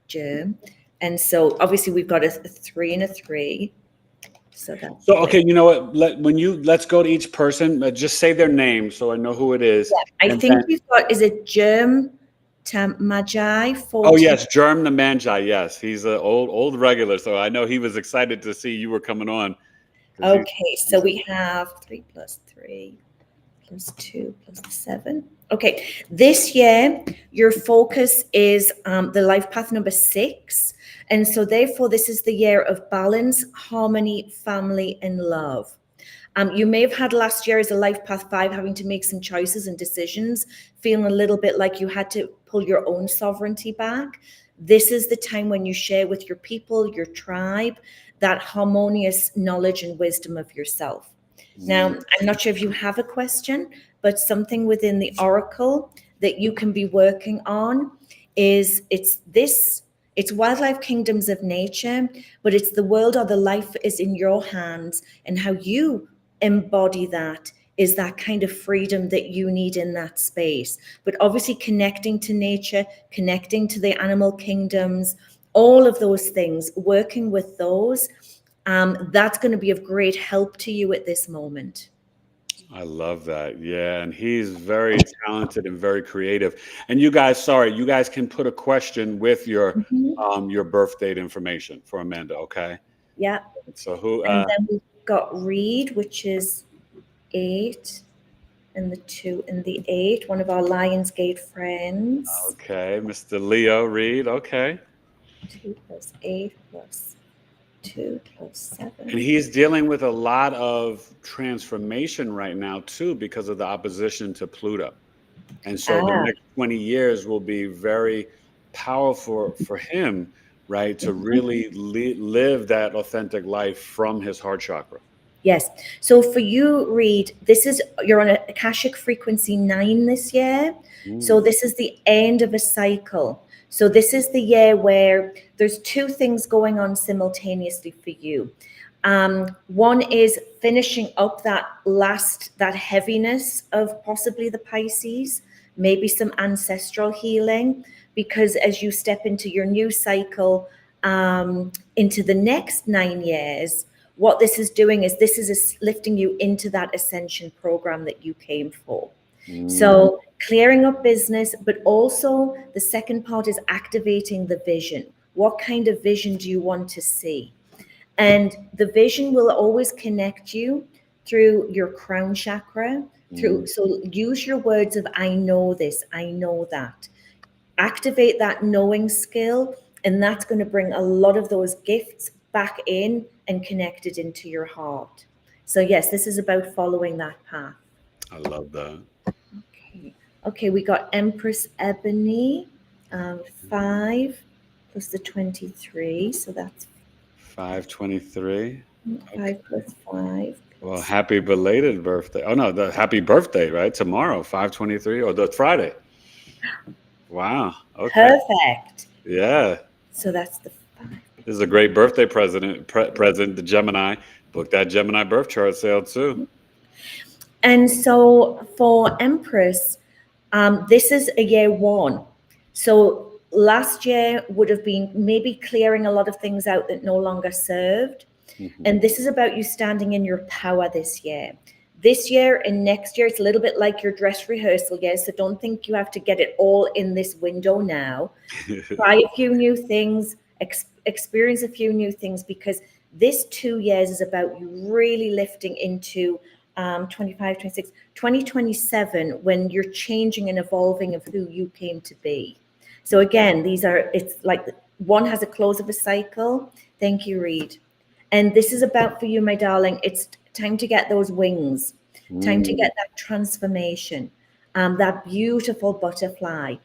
germ. And so obviously we've got a 3 and a 3. So okay, you know what? Let's go to each person. Just say their name so I know who it is. Yeah, I think we've got, is it Germ Magi? 14? Oh yes, Germ the Magi. Yes, he's an old regular, so I know he was excited to see you were coming on. Okay, so we have 3 plus 3 plus 2 plus 7. Okay, this year your focus is the life path number 6. And so therefore, this is the year of balance, harmony, family, and love. You may have had last year as a life path 5, having to make some choices and decisions, feeling a little bit like you had to pull your own sovereignty back. This is the time when you share with your people, your tribe, that harmonious knowledge and wisdom of yourself. Now, I'm not sure if you have a question, but something within the oracle that you can be working on is it's wildlife kingdoms of nature, but it's the world or the life is in your hands, and how you embody that is that kind of freedom that you need in that space. But obviously connecting to nature, connecting to the animal kingdoms, all of those things, working with those, that's going to be of great help to you at this moment. I love that. Yeah. And he's very talented and very creative. And you guys can put a question with your birth date information for Amanda. Okay. Yeah. So who, and then we've got Reed, which is 8 and the 2 and the 8, one of our Lionsgate friends. Okay. Mr. Leo Reed. Okay. 2 plus 8 plus 2 plus 7. And he's dealing with a lot of transformation right now too, because of the opposition to Pluto. And so the next 20 years will be very powerful for him, right? To really live that authentic life from his heart chakra. Yes. So for you, Reed, you're on a Akashic frequency 9 this year. So this is the end of a cycle. So this is the year where there's 2 things going on simultaneously for you. One is finishing up that heaviness of possibly the Pisces, maybe some ancestral healing, because as you step into your new cycle, into the next 9 years, what this is doing is this is lifting you into that ascension program that you came for. So clearing up business, but also the second part is activating the vision. What kind of vision do you want to see? And the vision will always connect you through your crown chakra. So use your words of, I know this, I know that. Activate that knowing skill, and that's going to bring a lot of those gifts back in and connected into your heart. So yes, this is about following that path. I love that. Okay, we got Empress Ebony, 5 plus the 23, so that's 523. 5 plus 5. Well, happy belated birthday. Oh no, the happy birthday, right? Tomorrow, 523, or the Friday. Wow. Okay. Perfect. Yeah. So that's the 5. This is a great birthday present, the Gemini. Book that Gemini birth chart sale too. And so for Empress, this is a year 1. So last year would have been maybe clearing a lot of things out that no longer served. And this is about you standing in your power this year. This year and next year, it's a little bit like your dress rehearsal year. So don't think you have to get it all in this window now. Try a few new things, experience a few new things, because This 2 years is about you really lifting into 25, 26, 2027, when you're changing and evolving of who you came to be. So again, it's like one has a close of a cycle. Thank you, Reed. And this is about, for you, my darling, it's time to get those wings, time to get that transformation, that beautiful butterfly.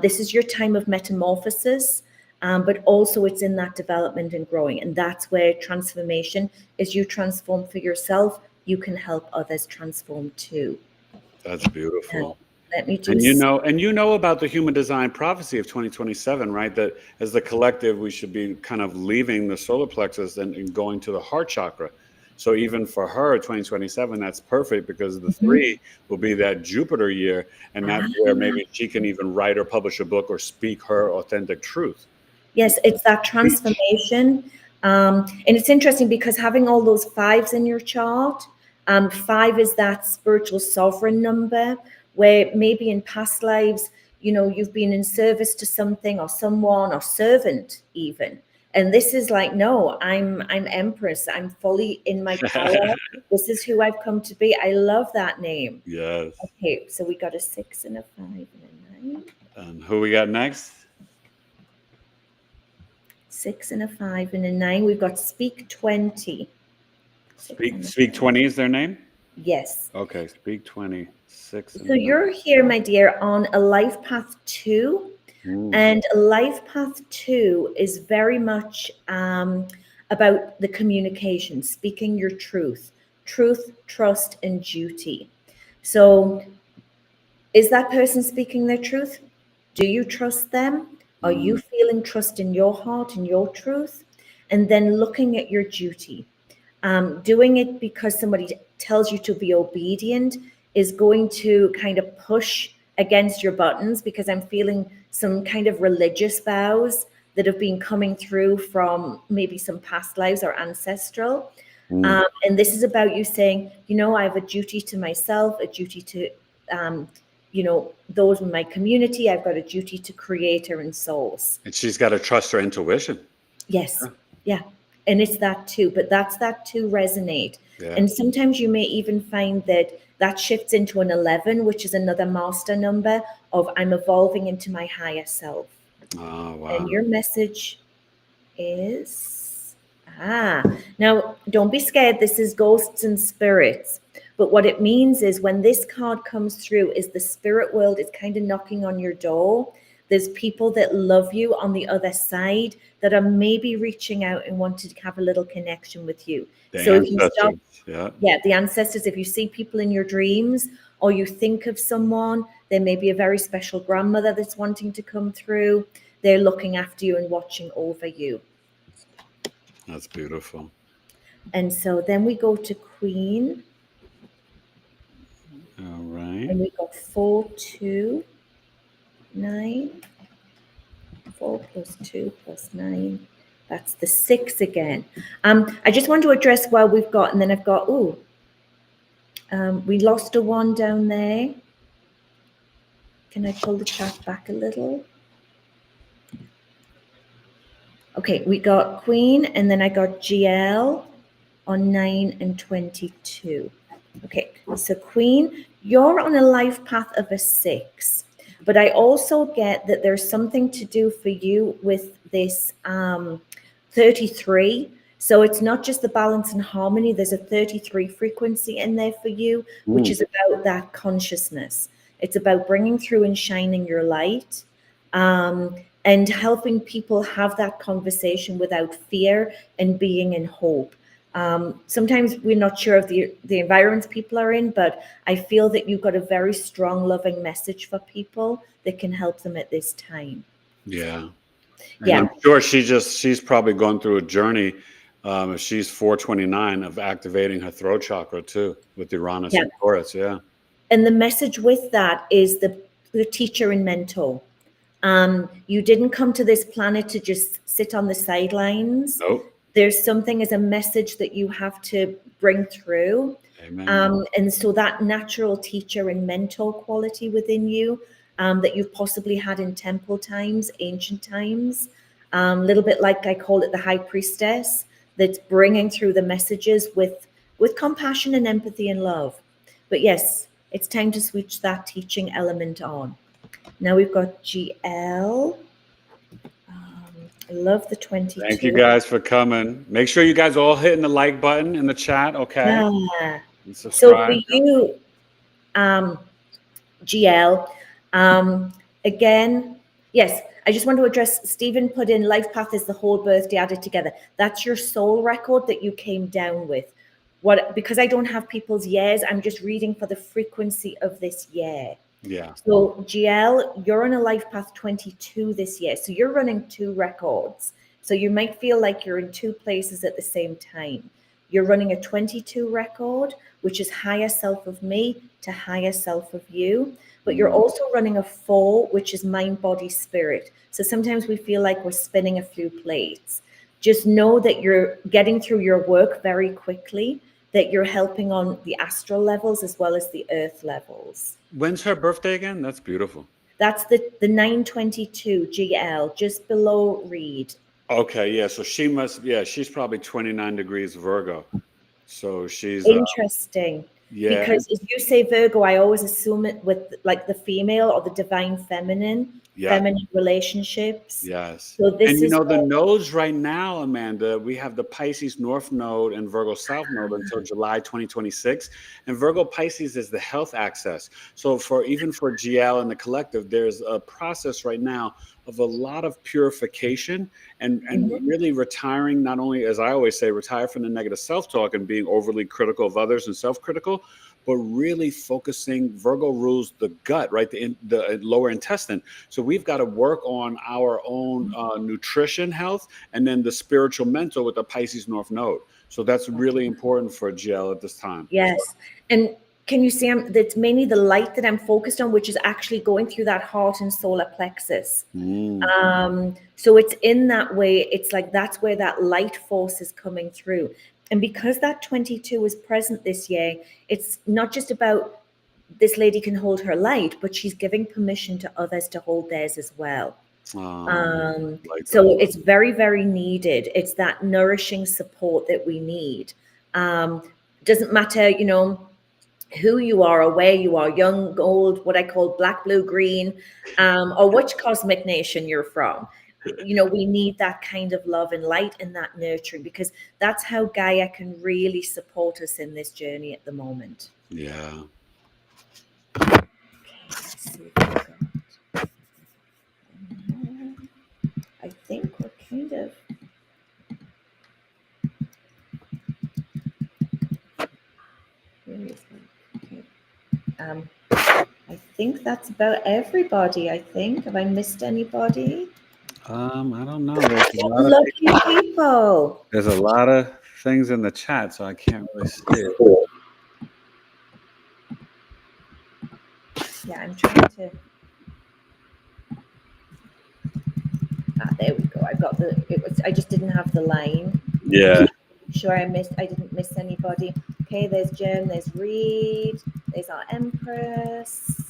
This is your time of metamorphosis, but also it's in that development and growing. And that's where transformation is. You transform for yourself, you can help others transform too. That's beautiful. Let me And you know about the human design prophecy of 2027, right? That as the collective, we should be kind of leaving the solar plexus and going to the heart chakra. So even for her, 2027, that's perfect, because the 3 will be that Jupiter year, and that's where maybe she can even write or publish a book or speak her authentic truth. Yes, it's that transformation. And it's interesting because having all those 5s in your chart, 5 is that spiritual sovereign number, where maybe in past lives, you've been in service to something or someone, or servant even. And this is like, no, I'm Empress. I'm fully in my power. This is who I've come to be. I love that name. Yes. Okay, so we got a 6 and a 5 and a 9. And who we got next? 6 and a 5 and a 9. We've got Speak 20. Speak 20 is their name? Yes. Okay, Speak 20. 6. So you're here, my dear, on a life path 2. And a life path 2 is very much about the communication, speaking your truth, trust, and duty. So is that person speaking their truth? Do you trust them? Are you feeling trust in your heart and your truth? And then looking at your duty. Doing it because somebody tells you to be obedient is going to kind of push against your buttons, because I'm feeling some kind of religious vows that have been coming through from maybe some past lives or ancestral. And this is about you saying, I have a duty to myself, a duty to, those in my community. I've got a duty to creator and souls. And she's got to trust her intuition. Yes. Yeah. And it's that too, but that's that too resonate. Yeah. And sometimes you may even find that shifts into an 11, which is another master number of I'm evolving into my higher self. Oh, wow. And your message is, now don't be scared. This is ghosts and spirits. But what it means is when this card comes through is the spirit world is kind of knocking on your door. There's people that love you on the other side that are maybe reaching out and want to have a little connection with you. So if you start, the ancestors, if you see people in your dreams or you think of someone, there may be a very special grandmother that's wanting to come through. They're looking after you and watching over you. That's beautiful. And so then we go to Queen. All right. And we got 4, 2, 9. 4 plus 2 plus 9. That's the 6 again. I just want to address while we've got, and then I've got, we lost a 1 down there. Can I pull the chat back a little? Okay, we got Queen, and then I got GL on 9 and 22. Okay, so Queen, you're on a life path of a 6. But I also get that there's something to do for you with this 33. So it's not just the balance and harmony. There's a 33 frequency in there for you, which is about that consciousness. It's about bringing through and shining your light and helping people have that conversation without fear and being in hope. Sometimes we're not sure of the environments people are in, but I feel that you've got a very strong, loving message for people that can help them at this time. Yeah. And I'm sure she's probably going through a journey. She's 429 of activating her throat chakra too with Uranus and Taurus. Yeah. And the message with that is the teacher and mentor. You didn't come to this planet to just sit on the sidelines. Nope. There's something as a message that you have to bring through. Amen. And so that natural teacher and mentor quality within you that you've possibly had in temple times, ancient times, a little bit like I call it the high priestess, that's bringing through the messages with compassion and empathy and love. But yes, it's time to switch that teaching element on. Now we've got GL. I love the 22. Thank you guys for coming. Make sure you guys all hitting the like button in the chat, okay? Yeah. And So subscribe. for you, GL, again, yes, I just want to address, Stephen put in life path is the whole birthday added together. That's your soul record that you came down with. Because I don't have people's years, I'm just reading for the frequency of this year. Yeah. So GL, you're on a life path 22 this year. So you're running 2 records. So you might feel like you're in 2 places at the same time. You're running a 22 record, which is higher self of me to higher self of you. But you're also running a 4, which is mind, body, spirit. So sometimes we feel like we're spinning a few plates. Just know that you're getting through your work very quickly, that you're helping on the astral levels as well as the earth levels. When's her birthday again? That's beautiful. That's the 922 GL, just below Reed. Okay, yeah. So she must, she's probably 29 degrees Virgo. So she's interesting. Yeah. Because as you say Virgo, I always assume it with like the female or the divine feminine, feminine relationships. Yes. So this and you is know, the nodes right now, Amanda, we have the Pisces North Node and Virgo South Node until July 2026. And Virgo Pisces is the health axis. So even for GL and the collective, there's a process right now of a lot of purification and really retiring, not only, as I always say, retire from the negative self-talk and being overly critical of others and self-critical, but really focusing. Virgo rules the gut, right? The lower intestine. So we've got to work on our own nutrition health, and then the spiritual mental with the Pisces North Node. So that's really important for GL at this time. Yes. And can you see that's mainly the light that I'm focused on, which is actually going through that heart and solar plexus. So it's in that way, it's like that's where that light force is coming through. And because that 22 is present this year, it's not just about this lady can hold her light, but she's giving permission to others to hold theirs as well. So it's very, very needed. It's that nourishing support that we need. Doesn't matter, you know, who you are or where you are, young, old, what I call black, blue, green, or which cosmic nation you're from. You know, we need that kind of love and light and that nurturing, because that's how Gaia can really support us in this journey at the moment. Yeah. I think we're kind of... I think that's about everybody, I think. Have I missed anybody? I don't know. There's a lot lucky people. There's a lot of things in the chat, so I can't really see it. Yeah, I'm trying to... there we go. I got I just didn't have the line. Yeah. Sure, I didn't miss anybody. Okay, there's Jen, there's Reed, there's our Empress,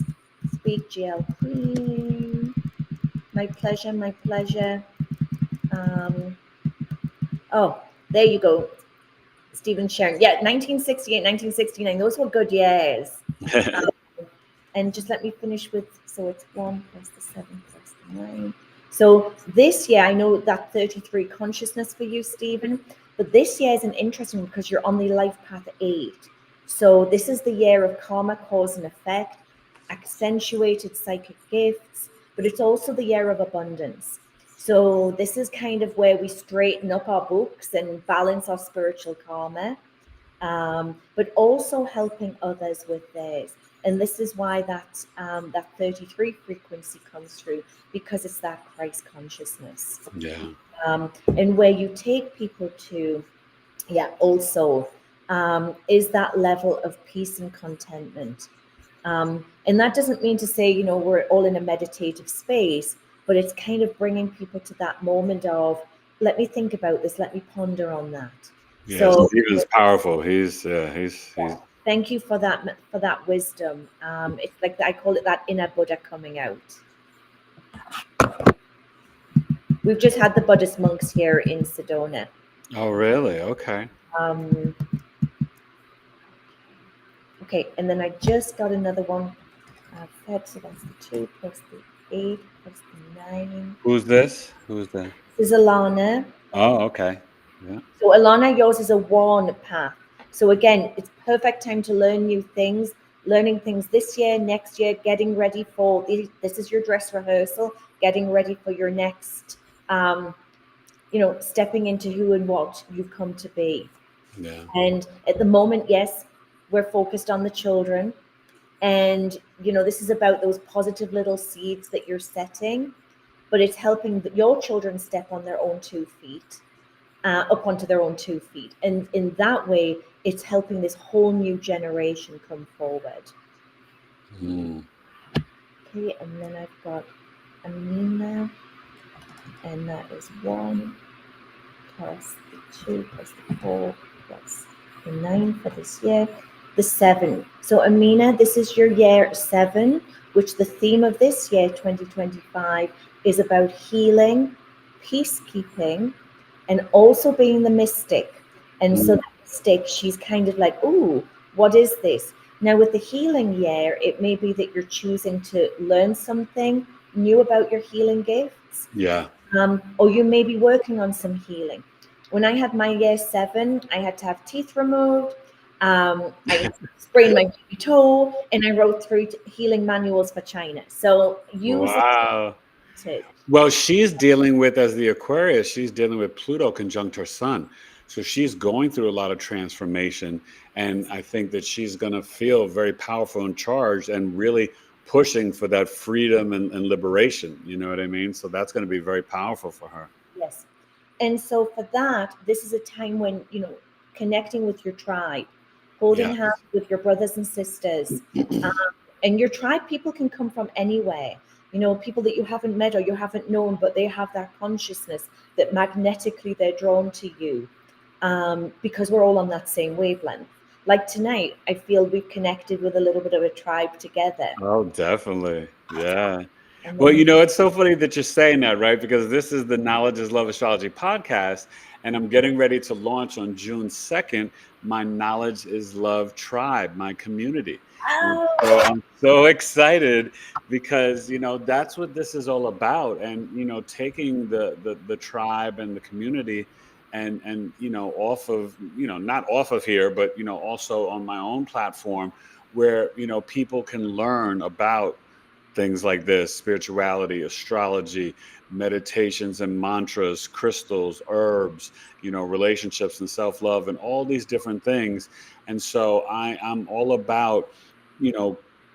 Speak GL Queen. My pleasure, my pleasure. Oh, there you go. Stephen Sharon. Yeah, 1968, 1969. Those were good years. And just let me finish with, so it's 1 plus the 7 plus the 9. So this year, I know that 33 consciousness for you, Stephen, but this year is an interesting because you're on the life path 8. So this is the year of karma, cause and effect, accentuated psychic gifts, but it's also the year of abundance. So this is kind of where we straighten up our books and balance our spiritual karma, but also helping others with theirs. And this is why that 33 frequency comes through, because it's that Christ consciousness. Yeah. And where you take people to, also is that level of peace and contentment. And that doesn't mean to say, you know, we're all in a meditative space, but it's kind of bringing people to that moment of, let me think about this, let me ponder on that. Yeah, so Stephen's powerful. He's Thank you for that wisdom. It's like I call it that inner Buddha coming out. We've just had the Buddhist monks here in Sedona. Oh, really? Okay. Um, okay, and then I just got another one. Fed, so that's the 2 plus the 8 plus the 9. Who's this? Who's that? This is Alana. Oh, okay. Yeah. So Alana, yours is a 1 path. So again, it's perfect time to learn new things, learning things this year, next year, getting ready for this is your dress rehearsal, getting ready for your next, stepping into who and what you've come to be. Yeah. And at the moment, yes, we're focused on the children. And, this is about those positive little seeds that you're setting, but it's helping your children step on their own 2 feet, up onto their own 2 feet. And in that way, it's helping this whole new generation come forward. Mm. Okay, and then I've got Amina, and that is 1 plus the 2 plus the 4 plus the 9 for this year. The 7. So Amina, this is your year 7, which the theme of this year, 2025, is about healing, peacekeeping, and also being the mystic. And so the mystic, she's kind of like, ooh, what is this? Now with the healing year, it may be that you're choosing to learn something new about your healing gifts. Yeah. Or you may be working on some healing. When I had my year 7, I had to have teeth removed. I sprained my baby toe, and I wrote 3 healing manuals for China. So use Wow. it. Well, she's dealing with, as the Aquarius, she's dealing with Pluto conjunct her sun. So she's going through a lot of transformation. And I think that she's going to feel very powerful and charged and really pushing for that freedom and liberation. You know what I mean? So that's going to be very powerful for her. Yes. And so for that, this is a time when, connecting with your tribe, holding Yeah. hands with your brothers and sisters. And your tribe people can come from anywhere. People that you haven't met or you haven't known, but they have that consciousness that magnetically they're drawn to you, because we're all on that same wavelength. Like tonight, I feel we've connected with a little bit of a tribe together. Oh, definitely. Yeah. And Well, then, it's so funny that you're saying that, right? Because this is the Knowledge is Love Astrology podcast, and I'm getting ready to launch on June 2nd my Knowledge is Love tribe, my community. And so I'm so excited because, that's what this is all about. And, taking the tribe and the community and off of, not off of here, but, also on my own platform where, people can learn about things like this: spirituality, astrology, meditations and mantras, crystals, herbs, relationships and self-love, and all these different things. And so I'm all about,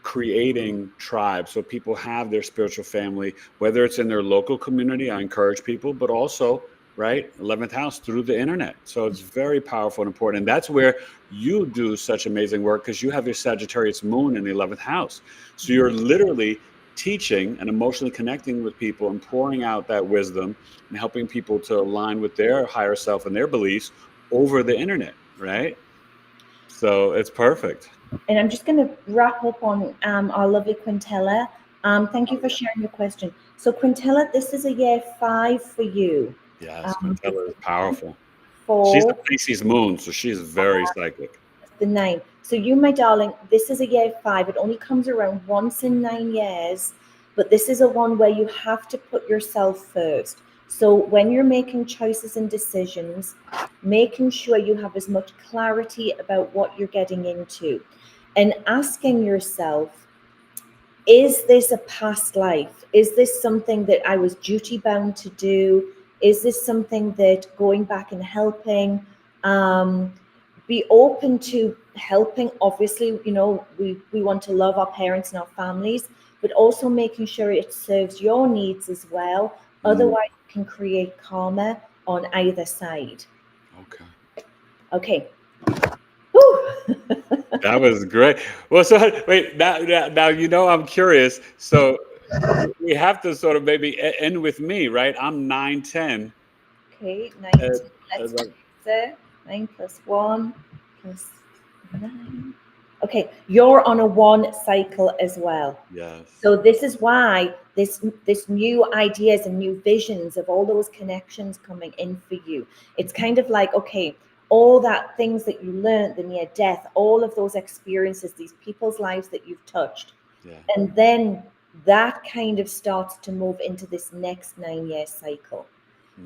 creating tribes so people have their spiritual family, whether it's in their local community. I encourage people, but also, right, 11th house through the internet. So it's very powerful and important. And that's where you do such amazing work, because you have your Sagittarius moon in the 11th house. So you're literally teaching and emotionally connecting with people and pouring out that wisdom and helping people to align with their higher self and their beliefs over the internet, right? So it's perfect. And I'm just going to wrap up on our lovely Quintella. Thank you for sharing your question. So Quintella, this is a year 5 for you. Yes, Quintella is powerful. She's the 4, Pisces moon, so she's very psychic. the 9. So you, my darling, this is a year 5. It only comes around once in 9 years, but this is a one where you have to put yourself first. So when you're making choices and decisions, making sure you have as much clarity about what you're getting into, and asking yourself, is this a past life? Is this something that I was duty bound to do? Is this something that going back and helping? Be open to helping. Obviously, we want to love our parents and our families, but also making sure it serves your needs as well. Otherwise, it can create karma on either side. Okay. Okay. Whew. That was great. Well, so wait, now I'm curious. So we have to sort of maybe end with me, right? I'm 910. Okay, Uh, 19. Let's do uh, there. 9 plus 1 plus 9. Okay, you're on a 1 cycle as well. Yes. So this is why this new ideas and new visions of all those connections coming in for you. It's kind of like, okay, all that things that you learned, the near death, all of those experiences, these people's lives that you've touched. Yeah. And then that kind of starts to move into this next 9-year cycle,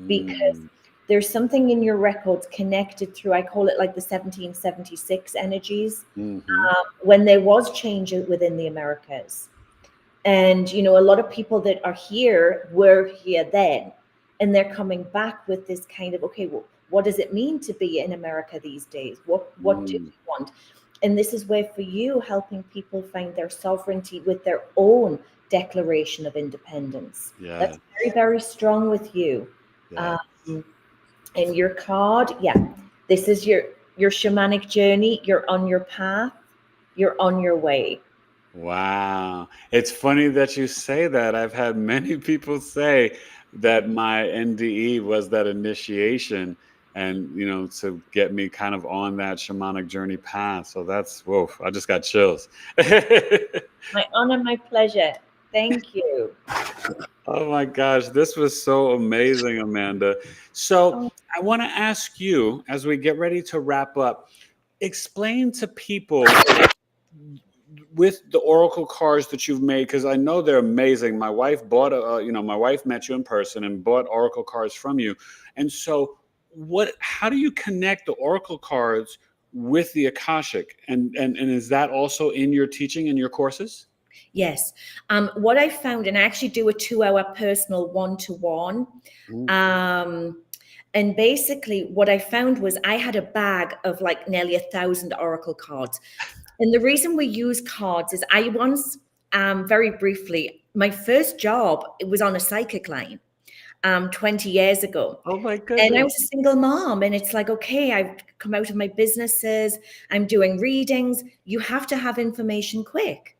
because there's something in your records connected through, I call it like the 1776 energies, when there was change within the Americas. And, you know, a lot of people that are here were here then, and they're coming back with this kind of, okay, well, what does it mean to be in America these days? What do you want? And this is where, for you, helping people find their sovereignty with their own declaration of independence. Yeah. That's very, very strong with you. Yeah. And your card, this is your shamanic journey. You're on your path. You're on your way. Wow. It's funny that you say that. I've had many people say that my NDE was that initiation and, you know, to get me kind of on that shamanic journey path. So that's, whoa, I just got chills. My honor, my pleasure. Thank you. Oh my gosh, this was so amazing, Amanda. So I want to ask you, as we get ready to wrap up, explain to people with the oracle cards that you've made, because I know they're amazing. My wife bought my wife met you in person and bought oracle cards from you. And so how do you connect the oracle cards with the Akashic? And is that also in your teaching and your courses? Yes. What I found, and I actually do a 2-hour personal one-to-one. And basically what I found was I had a bag of like nearly 1,000 oracle cards. And the reason we use cards is I once, very briefly, my first job, it was on a psychic line 20 years ago. Oh my goodness. And I was a single mom, and it's like, okay, I've come out of my businesses, I'm doing readings. You have to have information quick.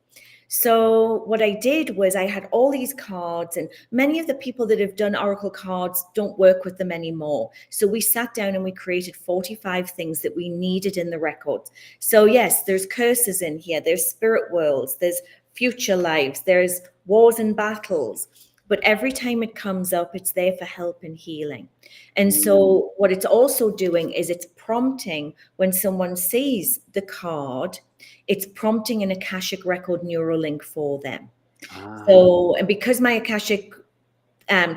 So what I did was I had all these cards, and many of the people that have done oracle cards don't work with them anymore. So we sat down and we created 45 things that we needed in the records. So yes, there's curses in here, there's spirit worlds, there's future lives, there's wars and battles. But every time it comes up, it's there for help and healing. And so what it's also doing is it's prompting, when someone sees the card, it's prompting an Akashic Record Neuralink for them. So, and because my Akashic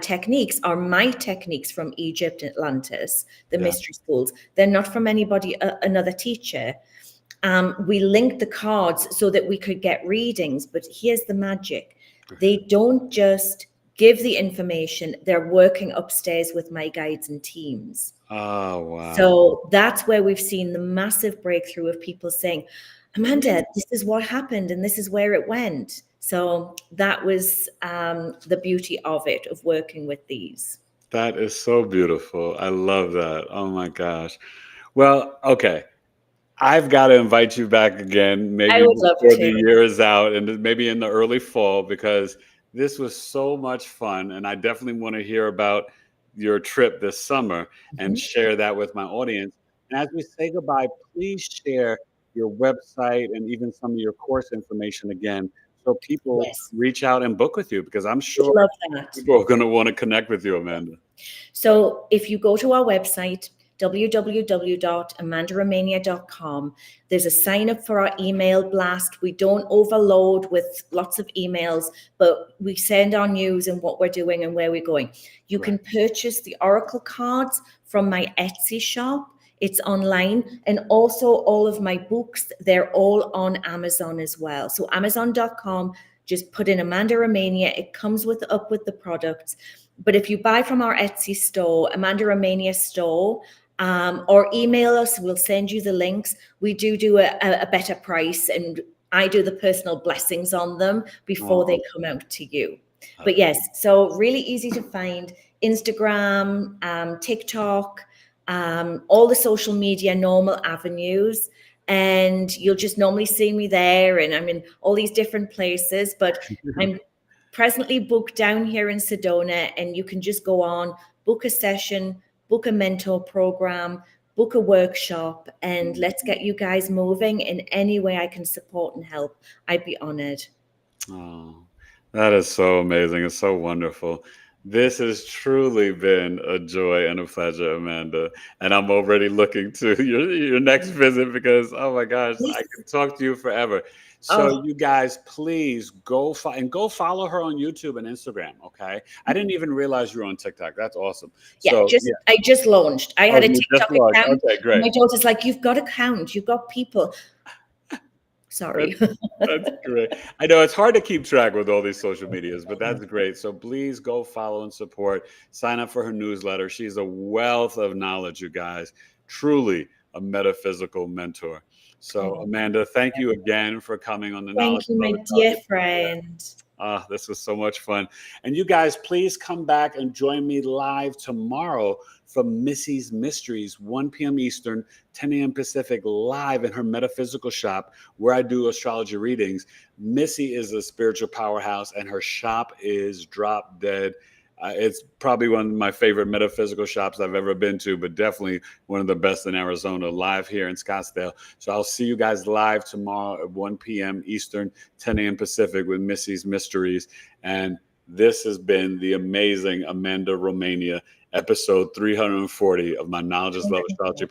techniques are my techniques from Egypt, Atlantis, the mystery schools, they're not from anybody, another teacher. We linked the cards so that we could get readings, but here's the magic. They don't just give the information, they're working upstairs with my guides and teams. Oh, wow. So that's where we've seen the massive breakthrough of people saying, Amanda, this is what happened and this is where it went. So that was the beauty of it, of working with these. That is so beautiful. I love that. Oh my gosh. Well, okay. I've got to invite you back again, maybe before the year is out, and maybe in the early fall, because this was so much fun. And I definitely want to hear about your trip this summer and share that with my audience. And as we say goodbye, please share your website and even some of your course information again, so people reach out and book with you, because I'm sure people are going to want to connect with you, Amanda. So if you go to our website, www.amandaromania.com, there's a sign up for our email blast. We don't overload with lots of emails, but we send our news and what we're doing and where we're going. You can purchase the oracle cards from my Etsy shop. It's online, and also all of my books, they're all on Amazon as well. So amazon.com, just put in Amanda Romania, it comes up with the products. But if you buy from our Etsy store, Amanda Romania store, or email us, we'll send you the links. We do a better price, and I do the personal blessings on them before they come out to you. But yes, so really easy to find. Instagram, TikTok, all the social media, normal avenues. And you'll just normally see me there, and I'm in all these different places, but I'm presently booked down here in Sedona, and you can just go on, book a session, book a mentor program, book a workshop, and let's get you guys moving in any way I can support and help. I'd be honored. Oh, that is so amazing. It's so wonderful. This has truly been a joy and a pleasure, Amanda. And I'm already looking to your next visit because, oh my gosh, I can talk to you forever. So you guys, please go follow her on YouTube and Instagram. Okay, I didn't even realize you were on TikTok. That's awesome. Yeah, I just launched. I had a TikTok account. Okay, great. My daughter's like, "You've got to count. You've got people." Sorry. That's great. I know it's hard to keep track with all these social medias, but that's great. So please go follow and support. Sign up for her newsletter. She's a wealth of knowledge, you guys. Truly a metaphysical mentor. So, Amanda, thank you again for coming on the Knowledge. Thank you, my dear friend. This was so much fun. And you guys, please come back and join me live tomorrow from Missy's Mysteries, 1 p.m. Eastern, 10 a.m. Pacific, live in her metaphysical shop where I do astrology readings. Missy is a spiritual powerhouse, and her shop is drop dead. It's probably one of my favorite metaphysical shops I've ever been to, but definitely one of the best in Arizona, live here in Scottsdale. So I'll see you guys live tomorrow at 1 p.m. Eastern, 10 a.m. Pacific with Missy's Mysteries. And this has been the amazing Amanda Romania, episode 340 of my Knowledge is Love Astrology